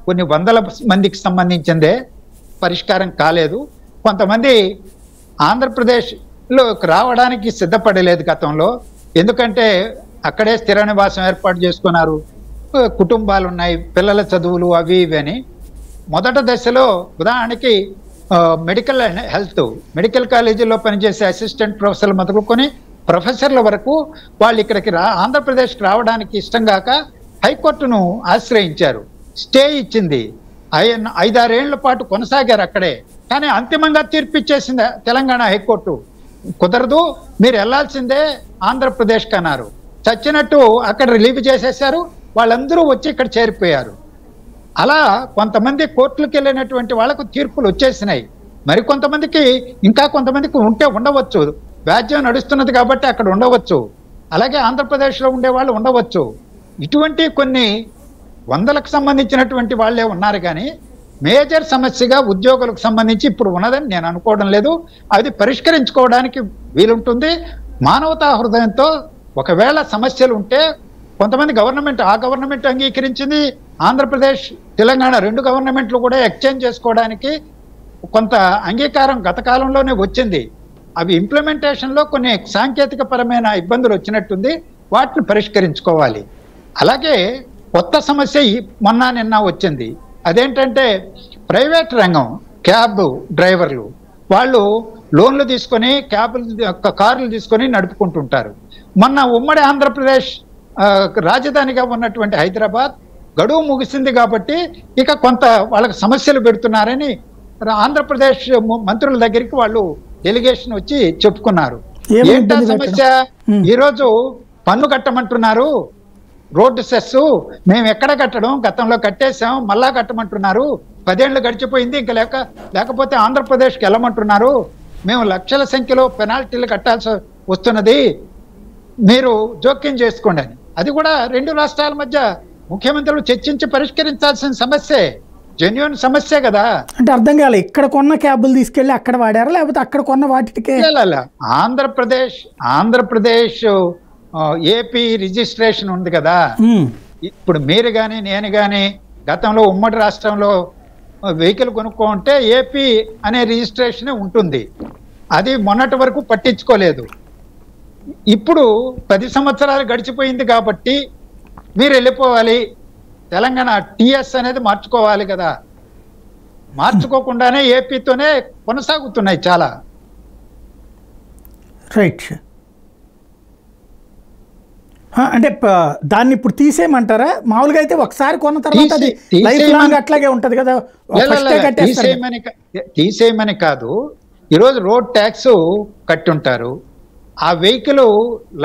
కొన్ని వందల మందికి సంబంధించిందే పరిష్కారం కాలేదు. కొంతమంది ఆంధ్రప్రదేశ్లో రావడానికి సిద్ధపడలేదు గతంలో. ఎందుకంటే అక్కడే స్థిర నివాసం ఏర్పాటు చేసుకున్నారు, కుటుంబాలు ఉన్నాయి, పిల్లల చదువులు అవి ఇవి అని. మొదటి దశలో ఉదాహరణకి మెడికల్ కాలేజీలో పనిచేసే అసిస్టెంట్ ప్రొఫెసర్లు మొదలుకొని ప్రొఫెసర్ల వరకు వాళ్ళు ఇక్కడికి ఆంధ్రప్రదేశ్కి రావడానికి ఇష్టం కాక హైకోర్టును ఆశ్రయించారు. స్టే ఇచ్చింది. 5-6 ఏళ్ల పాటు కొనసాగారు అక్కడే. కానీ అంతిమంగా తీర్పు ఇచ్చేసింది తెలంగాణ హైకోర్టు. కుదరదు, మీరు వెళ్లాల్సిందే ఆంధ్రప్రదేశ్కి అన్నారు. చచ్చినట్టు అక్కడ రిలీవ్ చేసేశారు. వాళ్ళందరూ వచ్చి ఇక్కడ చేరిపోయారు. అలా కొంతమంది కోర్టులకు వెళ్ళినటువంటి వాళ్ళకు తీర్పులు వచ్చేసినాయి. మరి కొంతమందికి ఇంకా కొంతమందికి ఉండవచ్చు. వ్యాజ్యం నడుస్తున్నది కాబట్టి అక్కడ ఉండవచ్చు. అలాగే ఆంధ్రప్రదేశ్లో ఉండే వాళ్ళు ఉండవచ్చు. ఇటువంటి కొన్ని వందలకు సంబంధించినటువంటి వాళ్ళే ఉన్నారు. కానీ మేజర్ సమస్యగా ఉద్యోగులకు సంబంధించి ఇప్పుడు ఉన్నదని నేను అనుకోవడం లేదు. అది పరిష్కరించుకోవడానికి వీలుంటుంది. మానవతా హృదయంతో ఒకవేళ సమస్యలు ఉంటే కొంతమంది గవర్నమెంట్ అంగీకరించింది. ఆంధ్రప్రదేశ్ తెలంగాణ 2 గవర్నమెంట్లు కూడా ఎక్స్చేంజ్ చేసుకోవడానికి కొంత అంగీకారం గత కాలంలోనే వచ్చింది. అవి ఇంప్లిమెంటేషన్లో కొన్ని సాంకేతిక పరమైన ఇబ్బందులు వచ్చినట్టుంది. వాటిని పరిష్కరించుకోవాలి. అలాగే కొత్త సమస్య నిన్న వచ్చింది. అదేంటంటే ప్రైవేట్ రంగం క్యాబ్ డ్రైవర్లు వాళ్ళు లోన్లు తీసుకొని కార్లు తీసుకొని నడుపుకుంటుంటారు. మొన్న ఉమ్మడి ఆంధ్రప్రదేశ్ రాజధానిగా ఉన్నటువంటి హైదరాబాద్ గడువు ముగిసింది కాబట్టి ఇక కొంత వాళ్ళకి సమస్యలు పెడుతున్నారని ఆంధ్రప్రదేశ్ మంత్రుల దగ్గరికి వాళ్ళు డెలిగేషన్ వచ్చి చెప్పుకున్నారు. ఏంటా సమస్య? ఈరోజు పన్ను కట్టమంటున్నారు, రోడ్డు సెస్ మేము ఎక్కడ కట్టడం, గతంలో కట్టేశాం, మళ్ళా కట్టమంటున్నారు. 10 ఏళ్ళు గడిచిపోయింది, ఇంకా లేకపోతే ఆంధ్రప్రదేశ్కి వెళ్ళమంటున్నారు. మేము లక్షల సంఖ్యలో పెనాల్టీలు కట్టాల్సి వస్తున్నది, మీరు జోక్యం చేసుకోండి అని. అది కూడా 2 రాష్ట్రాల మధ్య ముఖ్యమంత్రులు చర్చించి పరిష్కరించాల్సిన సమస్యే, జెన్యూన్ సమస్య కదా. అంటే అర్థం కాలే, ఇక్కడ కొన్న క్యాబులు తీసుకెళ్లి అక్కడ వాడారా లేకపోతే అక్కడ కొన్న వాటికే? ఆంధ్రప్రదేశ్ ఏపీ రిజిస్ట్రేషన్ ఉంది కదా. ఇప్పుడు మీరు కానీ నేను కానీ గతంలో ఉమ్మడి రాష్ట్రంలో వెహికల్ కొనుక్కుంటే ఏపీ అనే రిజిస్ట్రేషన్ ఉంటుంది. అది మొన్నటి వరకు పట్టించుకోలేదు. ఇప్పుడు 10 సంవత్సరాలు గడిచిపోయింది కాబట్టి మీరు వెళ్ళిపోవాలి, తెలంగాణ టిఎస్ అనేది మార్చుకోవాలి కదా. మార్చుకోకుండానే ఏపీతోనే కొనసాగుతున్నాయి చాలా. రైట్. అంటే దాన్ని ఇప్పుడు తీసేయమంటారా? మామూలుగా అయితే ఒకసారి కొన్న తర్వాత అది లైఫ్ లాంగ్ అట్లాగే ఉంటది కదా. తీసేయమని కాదు, ఈరోజు రోడ్ ట్యాక్స్ కట్టుంటారు. ఆ వెహికల్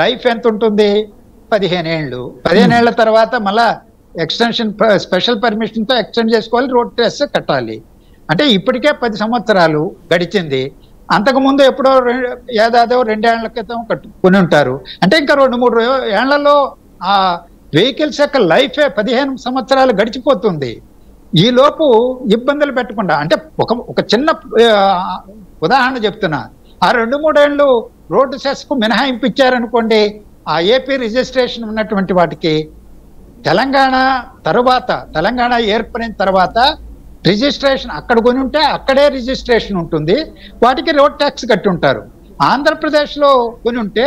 లైఫ్ ఎంత ఉంటుంది? 15 ఏళ్ళు. 15 ఏళ్ల తర్వాత మళ్ళా ఎక్స్టెన్షన్ స్పెషల్ పర్మిషన్తో ఎక్స్టెండ్ చేసుకోవాలి, రోడ్ ట్యాక్స్ కట్టాలి. అంటే ఇప్పటికే 10 సంవత్సరాలు గడిచింది. అంతకుముందు ఎప్పుడో ఏడాదో 2 ఏళ్ల క్రితం కట్టుకుని ఉంటారు. అంటే ఇంకా 2-3 ఏళ్లలో ఆ వెహికల్స్ యొక్క లైఫే 15 సంవత్సరాలు గడిచిపోతుంది. ఈ లోపు ఇబ్బందులు పెట్టకుండా, అంటే ఒక చిన్న ఉదాహరణ చెప్తున్నా, ఆ 2-3 ఏళ్ళు రోడ్డు సెస్కు మినహాయింపు ఇచ్చారనుకోండి, ఆ ఏపీ రిజిస్ట్రేషన్ ఉన్నటువంటి వాటికి తెలంగాణ ఏర్పడిన తర్వాత రిజిస్ట్రేషన్ అక్కడ కొని ఉంటే అక్కడే రిజిస్ట్రేషన్ ఉంటుంది, వాటికి రోడ్ ట్యాక్స్ కట్టి ఉంటారు. ఆంధ్రప్రదేశ్లో కొని ఉంటే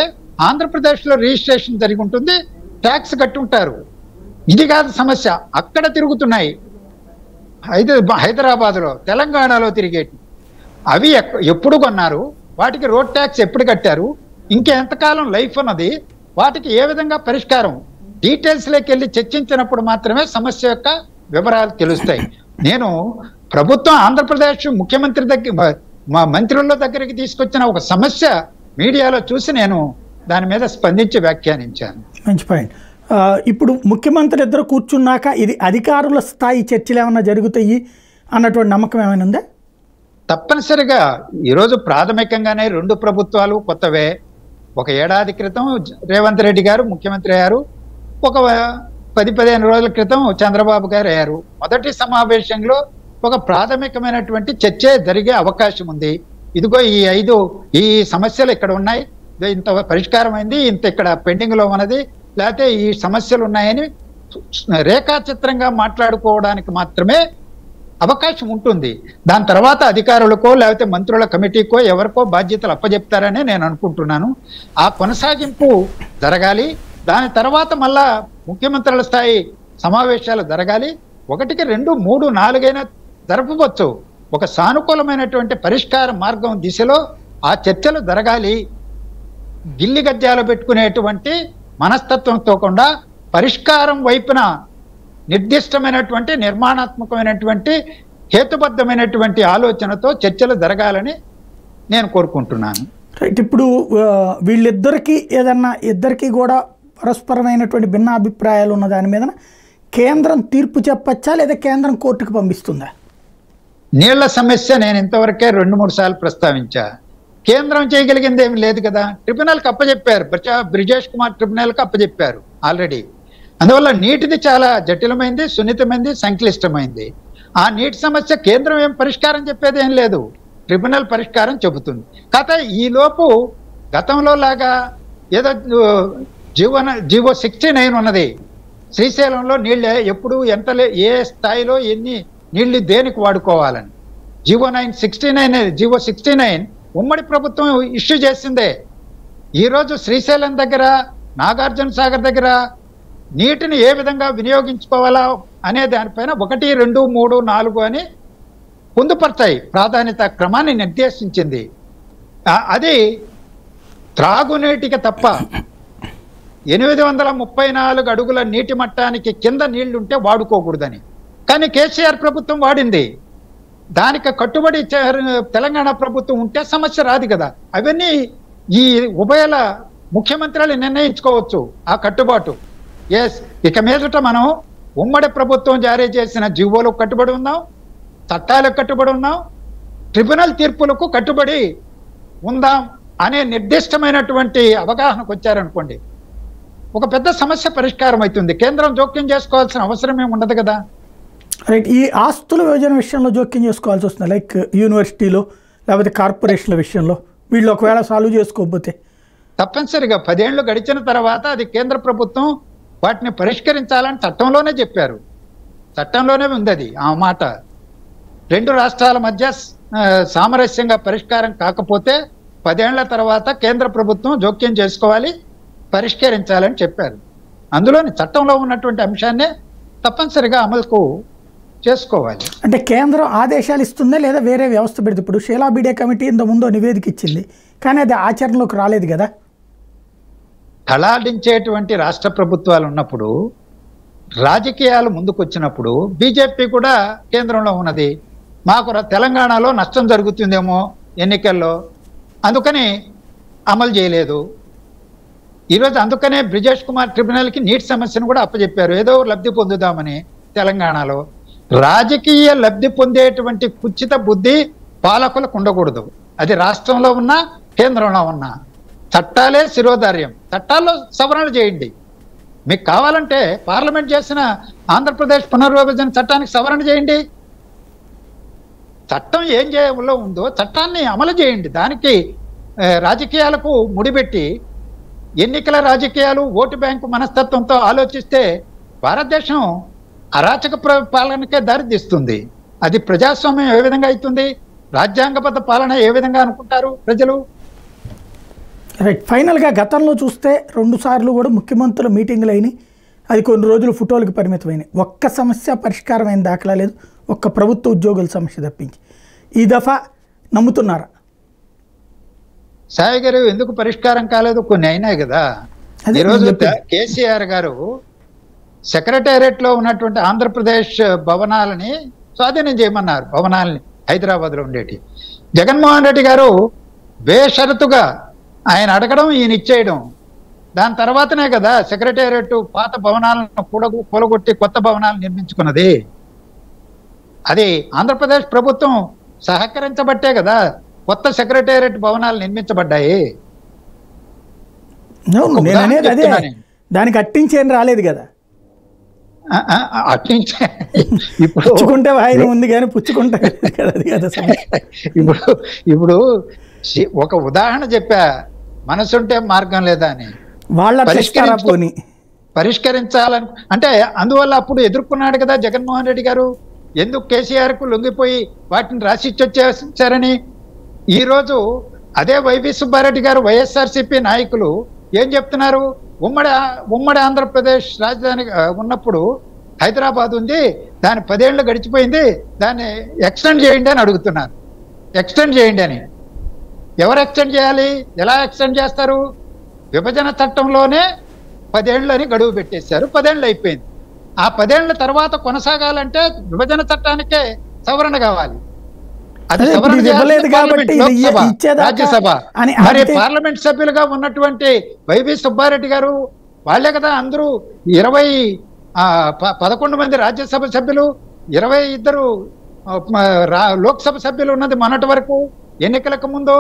ఆంధ్రప్రదేశ్లో రిజిస్ట్రేషన్ జరిగి ఉంటుంది, ట్యాక్స్ కట్టి ఉంటారు. ఇది కాదు సమస్య. అక్కడ తిరుగుతున్నాయి, హైదరాబాద్లో తెలంగాణలో తిరిగేటి. అవి ఎప్పుడు కొన్నారు, వాటికి రోడ్ ట్యాక్స్ ఎప్పుడు కట్టారు, ఇంకెంతకాలం లైఫ్ ఉన్నది, వాటికి ఏ విధంగా పరిష్కారం, డీటెయిల్స్లోకి వెళ్ళి చర్చించినప్పుడు మాత్రమే సమస్య యొక్క వివరాలు తెలుస్తాయి. నేను ప్రభుత్వం ఆంధ్రప్రదేశ్ ముఖ్యమంత్రి మా మంత్రుల దగ్గరికి తీసుకొచ్చిన ఒక సమస్య మీడియాలో చూసి నేను దాని మీద స్పందించి వ్యాఖ్యానించాను. మంచి పాయింట్. ఇప్పుడు ముఖ్యమంత్రి ఇద్దరు కూర్చున్నాక ఇది అధికారుల స్థాయి చర్చలు ఏమైనా జరుగుతాయి అన్నటువంటి నమ్మకం ఏమైనా ఉందా? తప్పనిసరిగా. ఈరోజు ప్రాథమికంగానే 2 ప్రభుత్వాలు కొత్తవే. ఒక ఏడాది క్రితం రేవంత్ రెడ్డి గారు ముఖ్యమంత్రి అయ్యారు, ఒక 10-15 రోజుల క్రితం చంద్రబాబు గారు అయ్యారు. మొదటి సమావేశంలో ఒక ప్రాథమికమైనటువంటి చర్చ జరిగే అవకాశం ఉంది. ఇదిగో ఈ సమస్యలు ఇక్కడ ఉన్నాయి, ఇంత పరిష్కారం అయింది, ఇంత ఇక్కడ పెండింగ్లో ఉన్నది, లేకపోతే ఈ సమస్యలు ఉన్నాయని రేఖాచిత్రంగా మాట్లాడుకోవడానికి మాత్రమే అవకాశం ఉంటుంది. దాని తర్వాత అధికారులకో లేకపోతే మంత్రుల కమిటీకో ఎవరికో బాధ్యతలు అప్పచెప్తారని నేను అనుకుంటున్నాను. ఆ కొనసాగింపు జరగాలి. దాని తర్వాత మళ్ళా ముఖ్యమంత్రుల స్థాయి సమావేశాలు జరగాలి. 1, 2, 3, 4 అయినా జరపవచ్చు. ఒక సానుకూలమైనటువంటి పరిష్కార మార్గం దిశలో ఆ చర్చలు జరగాలి. గిల్లి గద్యాలు పెట్టుకునేటువంటి మనస్తత్వంతో కాకుండా పరిష్కారం వైపున నిర్దిష్టమైనటువంటి నిర్మాణాత్మకమైనటువంటి హేతుబద్ధమైనటువంటి ఆలోచనతో చర్చలు జరగాలని నేను కోరుకుంటున్నాను. రైట్. ఇప్పుడు వీళ్ళిద్దరికీ ఏదన్నా ఇద్దరికి కూడా పరస్పరమైనటువంటి భిన్నాభిప్రాయాలు ఉన్న దాని మీద కేంద్రం తీర్పు చెప్పచ్చా లేదా కేంద్రం కోర్టుకు పంపిస్తుందా? నీళ్ల సమస్య నేను ఇంతవరకే 2-3 సార్లు ప్రస్తావించా. కేంద్రం చేయగలిగింది ఏమి లేదు కదా. ట్రిబ్యునల్కి అప్పచెప్పారు, బ్రిజేష్ కుమార్ ట్రిబ్యునల్కి అప్పచెప్పారు ఆల్రెడీ. అందువల్ల నీటిది చాలా జటిలమైంది, సున్నితమైంది, సంక్లిష్టమైంది. ఆ నీటి సమస్య కేంద్రం ఏం పరిష్కారం చెప్పేది ఏం లేదు, ట్రిబ్యునల్ పరిష్కారం చెబుతుంది. కాకపోతే ఈలోపు గతంలో లాగా ఏదో జీవో 69 ఉన్నది, శ్రీశైలంలో నీళ్ళే ఎప్పుడు ఎంత ఏ స్థాయిలో ఎన్ని నీళ్లు దేనికి వాడుకోవాలని. జీవో 69 ఉమ్మడి ప్రభుత్వం ఇష్యూ చేసిందే. ఈరోజు శ్రీశైలం దగ్గర, నాగార్జున సాగర్ దగ్గర నీటిని ఏ విధంగా వినియోగించుకోవాలా అనే దానిపైన 1, 2, 3, 4 అని పొందుపరచాయి, ప్రాధాన్యత క్రమాన్ని నిర్దేశించింది. అది త్రాగునీటికి తప్ప 834 అడుగుల నీటి మట్టానికి కింద నీళ్లుంటే వాడుకోకూడదని. కానీ కేసీఆర్ ప్రభుత్వం వాడింది. దానికి కట్టుబడి తెలంగాణ ప్రభుత్వం ఉంటే సమస్య రాదు కదా. అవన్నీ ఈ ఉభయల ముఖ్యమంత్రులు నిర్ణయించుకోవచ్చు ఆ కట్టుబాటు. ఇక మీదట మనం ఉమ్మడి ప్రభుత్వం జారీ చేసిన జీవోలకు కట్టుబడి ఉన్నాం, చట్టాలకు కట్టుబడి ఉన్నాం, ట్రిబ్యునల్ తీర్పులకు కట్టుబడి ఉందాం అనే నిర్దిష్టమైనటువంటి అవగాహనకు వచ్చారనుకోండి, ఒక పెద్ద సమస్య పరిష్కారం అవుతుంది. కేంద్రం జోక్యం చేసుకోవాల్సిన అవసరం ఏమి ఉండదు కదా. రైట్. ఈ ఆస్తుల విభజన విషయంలో జోక్యం చేసుకోవాల్సి వస్తుంది, లైక్ యూనివర్సిటీలో లేకపోతే కార్పొరేషన్ల విషయంలో వీళ్ళు ఒకవేళ సాల్వ్ చేసుకోకపోతే తప్పనిసరిగా 10 ఏళ్ళు గడిచిన తర్వాత అది కేంద్ర ప్రభుత్వం వాటిని పరిష్కరించాలని చట్టంలోనే చెప్పారు. చట్టంలోనే ఉంది అది ఆ మాట. 2 రాష్ట్రాల మధ్య సామరస్యంగా పరిష్కారం కాకపోతే 10 ఏళ్ల తర్వాత కేంద్ర ప్రభుత్వం జోక్యం చేసుకోవాలి, పరిష్కరించాలని చెప్పారు. అందులోని చట్టంలో ఉన్నటువంటి అంశాన్నే తప్పనిసరిగా అమలుకు చేసుకోవాలి. అంటే కేంద్రం ఆదేశాలు ఇస్తుందా లేదా వేరే వ్యవస్థ పెడితే? ఇప్పుడు షీలా బీడే కమిటీ ఇంత ముందు నివేదిక ఇచ్చింది, కానీ అది ఆచరణలోకి రాలేదు కదా. తలాడించేటువంటి రాష్ట్ర ప్రభుత్వాలు ఉన్నప్పుడు, రాజకీయాలు ముందుకు వచ్చినప్పుడు బీజేపీ కూడా కేంద్రంలో ఉన్నది. మాకు తెలంగాణలో నష్టం జరుగుతుందేమో ఎన్నికల్లో, అందుకని అమలు చేయలేదు. ఈరోజు అందుకనే బ్రిజేష్ కుమార్ ట్రిబ్యునల్కి నీటి సమస్యను కూడా అప్పచెప్పారు, ఏదో లబ్ధి పొందుదామని. తెలంగాణలో రాజకీయ లబ్ధి పొందేటువంటి కుచిత బుద్ధి పాలకులకు ఉండకూడదు. అది రాష్ట్రంలో ఉన్నా కేంద్రంలో ఉన్నా. చట్టాలే శిరోధార్యం, చట్టాల్లో సవరణలు చేయండి. మీకు కావాలంటే పార్లమెంట్ చేసిన ఆంధ్రప్రదేశ్ పునర్విభజన చట్టానికి సవరణ చేయండి. చట్టం ఏం చేయాలో ఉందో చట్టాన్ని అమలు చేయండి. దానికి రాజకీయాలకు ముడిపెట్టి ఎన్నికల రాజకీయాలు, ఓటు బ్యాంకు మనస్తత్వంతో ఆలోచిస్తే భారతదేశం అరాచక పాలనకే దారితీస్తుంది. అది ప్రజాస్వామ్యం ఏ విధంగా అవుతుంది? రాజ్యాంగబద్ధ పాలన ఏ విధంగా అనుకుంటారు ప్రజలు? రైట్. ఫైనల్గా గతంలో చూస్తే 2 సార్లు కూడా ముఖ్యమంత్రుల మీటింగ్లు అయినాయి, అది కొన్ని రోజులు ఫోటోలకు పరిమితమైనాయి. ఒక్క సమస్య పరిష్కారం అయిన దాఖలా లేదు, ఒక్క ప్రభుత్వ ఉద్యోగుల సమస్య తప్పించి. ఈ దఫా నమ్ముతున్నారా? సాయి గారు ఎందుకు పరిష్కారం కాలేదు? కొన్ని అయినాయి కదా. ఈరోజు కేసీఆర్ గారు సెక్రటేరియట్ లో ఉన్నటువంటి ఆంధ్రప్రదేశ్ భవనాలని స్వాధీనం చేయమన్నారు, భవనాలని హైదరాబాద్ లో ఉండేటి. జగన్మోహన్ రెడ్డి గారు బేషరతుగా ఆయన అడగడం, ఈయన ఇచ్చేయడం. దాని తర్వాతనే కదా సెక్రటేరియట్ పాత భవనాలను కూలగొట్టి కొత్త భవనాలు నిర్మించుకున్నది. అది ఆంధ్రప్రదేశ్ ప్రభుత్వం సహకరించబట్టే కదా కొత్త సెక్రటేరియట్ భవనాలు నిర్మించబడ్డాయి. దానికి అట్టించేం రాలేదు కదా. అట్టించే పుచ్చుకుంటే వాయిదా ఉంది కానీ పుచ్చుకుంటే ఇప్పుడు ఒక ఉదాహరణ చెప్పా, మనసుంటే మార్గం లేదా అని. వాళ్ళ పరిష్కరించాలని అంటే అందువల్ల అప్పుడు ఎదుర్కొన్నాడు కదా జగన్మోహన్ రెడ్డి గారు. ఎందుకు కేసీఆర్ కు లొంగిపోయి వాటిని రాసిచ్చొచ్చేసారని. ఈరోజు అదే వైవి సుబ్బారెడ్డి గారు, వైఎస్ఆర్సీపీ నాయకులు ఏం చెప్తున్నారు? ఉమ్మడి ఆంధ్రప్రదేశ్ రాజధాని ఉన్నప్పుడు హైదరాబాద్ ఉంది, దాని 10 ఏళ్ళు గడిచిపోయింది, దాన్ని ఎక్స్టెండ్ చేయండి అని అడుగుతున్నారు. ఎక్స్టెండ్ చేయండి అని. ఎవరు ఎక్స్టెండ్ చేయాలి? ఎలా ఎక్స్టెండ్ చేస్తారు? విభజన చట్టంలోనే 10 ఏళ్ళని గడువు పెట్టేశారు. 10 ఏళ్ళు అయిపోయింది. ఆ 10 ఏళ్ల తర్వాత కొనసాగాలంటే విభజన చట్టానికే సవరణ కావాలి. అది అదే సవరణ ఇప్పుడు ఇది ఇవ్వలేదు చేయాల్సిన కాబట్టి పార్లమెంట్, ఇది లోక్సభ, ఇచ్చేదాకా రాజ్యసభ. అని మరి అంటే పార్లమెంట్ సభ్యులుగా ఉన్నటువంటి వైవి సుబ్బారెడ్డి గారు వాళ్ళే కదా అందరూ 11 మంది రాజ్యసభ సభ్యులు, 22 లోక్సభ సభ్యులు ఉన్నది మొన్నటి వరకు. ఎన్నికలకు ముందు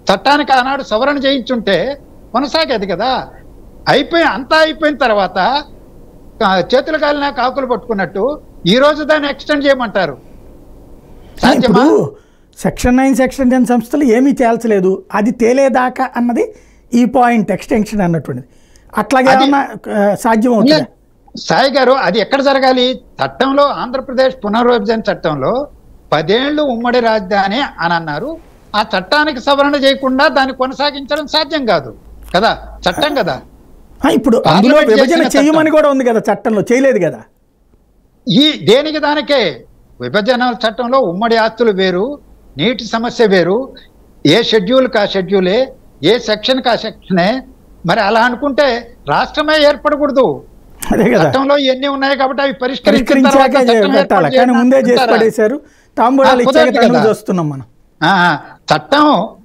చట్టానికి ఆనాడు సవరణ చేయించుంటే కొనసాగేది కదా. అంతా అయిపోయిన తర్వాత చేతులు కాలినా కాకులు పట్టుకున్నట్టు ఈ రోజు దాన్ని ఎక్స్టెండ్ చేయమంటారు. ఇప్పుడు సెక్షన్ 9 సెక్షన్ 10 సంస్థలు ఏమీ తేల్చలేదు, అది తేలేదాకా అన్నది ఈ పాయింట్ ఎక్స్టెన్షన్ అన్నటువంటిది. అట్లాగే ఏమన్నా సాధ్యం అవుతుంది సాయి గారు? అది ఎక్కడ జరగాలి? చట్టంలో, ఆంధ్రప్రదేశ్ పునర్విభజన చట్టంలో 10 ఏళ్ళు ఉమ్మడి రాజధాని అని అన్నారు. ఆ చట్టానికి సవరణ చేయకుండా దాన్ని కొనసాగించడం సాధ్యం కాదు కదా, చట్టం కదా. ఇప్పుడు అందులో విభజన చేయమని కూడా ఉంది కదా, చట్టంలో చేయలేదు కదా. దేనికి దానికే విభజన చట్టంలో ఉమ్మడి ఆస్తులు వేరు, నీటి సమస్య వేరు, ఏ షెడ్యూల్కి ఆ షెడ్యూలే, ఏ సెక్షన్కి ఆ సెక్షనే. మరి అలా అనుకుంటే రాష్ట్రమే ఏర్పడకూడదు. చట్టంలో ఇవన్నీ ఉన్నాయి కాబట్టి అవి పరిష్కరించాక పెట్టాలి, కానీ ముందే చేసి పడేశారు. తాంబూలాలు ఇచ్చాక చూస్తున్నాం మనం.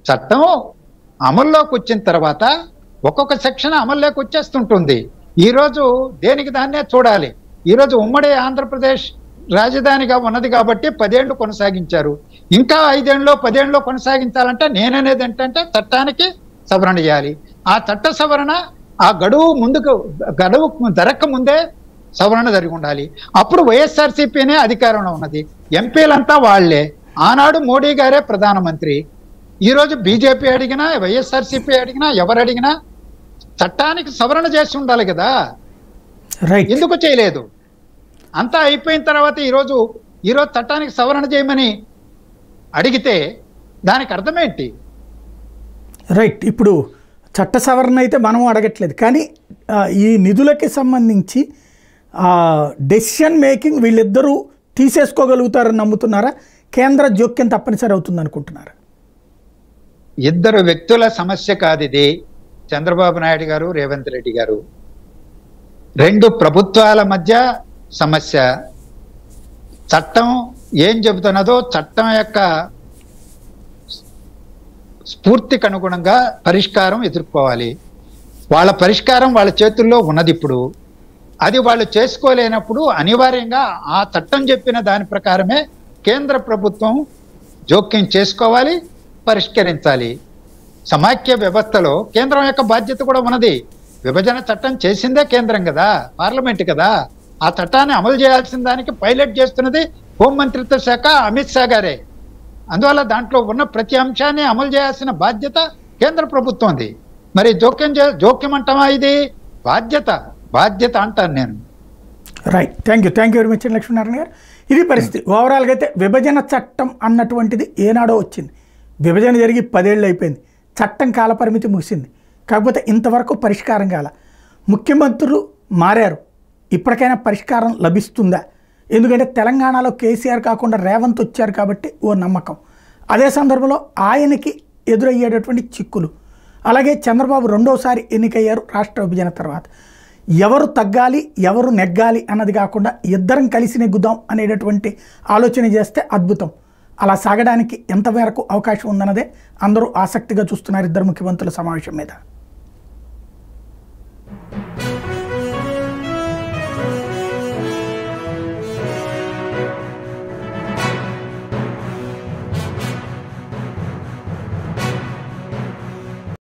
చట్టం అమల్లోకి వచ్చిన తర్వాత ఒక్కొక్క సెక్షన్ అమల్లోకి వచ్చేస్తుంటుంది. ఈరోజు దేనికి దాన్నే చూడాలి. ఈరోజు ఉమ్మడి ఆంధ్రప్రదేశ్ రాజధానిగా ఉన్నది కాబట్టి 10 ఏళ్ళు కొనసాగించారు. ఇంకా 5 ఏళ్ళలో 10 ఏళ్ళలో కొనసాగించాలంటే నేననేది ఏంటంటే చట్టానికి సవరణ చేయాలి. ఆ చట్ట సవరణ ఆ గడువు జరక్క ముందే సవరణ జరిగి ఉండాలి. అప్పుడు వైఎస్ఆర్సీపీనే అధికారంలో ఉన్నది, ఎంపీలంతా వాళ్లే. ఆనాడు మోడీ గారే ప్రధానమంత్రి. ఈరోజు బీజేపీ అడిగినా, వైఎస్ఆర్సీపీ అడిగినా, ఎవరు అడిగినా చట్టానికి సవరణ చేసి ఉండాలి కదా. ఎందుకు చేయలేదు? అంతా అయిపోయిన తర్వాత ఈరోజు చట్టానికి సవరణ చేయమని అడిగితే దానికి అర్థమేంటి? రైట్. ఇప్పుడు చట్ట సవరణ అయితే మనం అడగట్లేదు, కానీ ఈ నిధులకి సంబంధించి డెసిషన్ మేకింగ్ వీళ్ళిద్దరూ తీసేసుకోగలుగుతారని నమ్ముతున్నారా? కేంద్ర జోక్యం తప్పనిసరి అవుతుంది అనుకుంటున్నారా? ఇద్దరు వ్యక్తుల సమస్య కాదు ఇది. చంద్రబాబు నాయుడు గారు, రేవంత్ రెడ్డి గారు, 2 ప్రభుత్వాల మధ్య సమస్య. చట్టం ఏం చెబుతున్నదో చట్టం యొక్క స్ఫూర్తికి అనుగుణంగా పరిష్కారం ఎదుర్కోవాలి. వాళ్ళ పరిష్కారం వాళ్ళ చేతుల్లో ఉన్నది. ఇప్పుడు అది వాళ్ళు చేసుకోలేనప్పుడు అనివార్యంగా ఆ చట్టం చెప్పిన దాని ప్రకారమే కేంద్ర ప్రభుత్వం జోక్యం చేసుకోవాలి, పరిష్కరించాలి. సమాఖ్య వ్యవస్థలో కేంద్రం యొక్క బాధ్యత కూడా ఉన్నది. విభజన చట్టం చేసిందే కేంద్రం కదా, పార్లమెంట్ కదా. ఆ చట్టాన్ని అమలు చేయాల్సిన దానికి పైలట్ చేస్తున్నది హోంమంత్రిత్వ శాఖ, అమిత్ షా గారే. అందువల్ల దాంట్లో ఉన్న ప్రతి అంశాన్ని అమలు చేయాల్సిన బాధ్యత కేంద్ర ప్రభుత్వంది. మరి జోక్యం అంటామా? ఇది బాధ్యత అంటాను నేను. Right. Thank you very much Lakshminarayana గారు. ఇది పరిస్థితి. ఓవరాల్గా అయితే విభజన చట్టం అన్నటువంటిది ఏనాడో వచ్చింది, విభజన జరిగి 10 ఏళ్ళు అయిపోయింది, చట్టం కాలపరిమితి ముగిసింది. కాకపోతే ఇంతవరకు పరిష్కారం కాల. ముఖ్యమంత్రులు మారారు, ఇప్పటికైనా పరిష్కారం లభిస్తుందా? ఎందుకంటే తెలంగాణలో కేసీఆర్ కాకుండా రేవంత్ వచ్చారు కాబట్టి ఓ నమ్మకం. అదే సందర్భంలో ఆయనకి ఎదురయ్యేటటువంటి చిక్కులు. అలాగే చంద్రబాబు రెండోసారి ఎన్నికయ్యారు రాష్ట్ర విభజన తర్వాత. ఎవరు తగ్గాలి, ఎవరు నెగ్గాలి అన్నది కాకుండా ఇద్దరం కలిసి నెగ్గుదాం అనేటటువంటి ఆలోచన చేస్తే అద్భుతం. అలా సాగడానికి ఎంతవరకు అవకాశం ఉందన్నదే అందరూ ఆసక్తిగా చూస్తున్నారు ఇద్దరు ముఖ్యమంత్రుల సమావేశం మీద.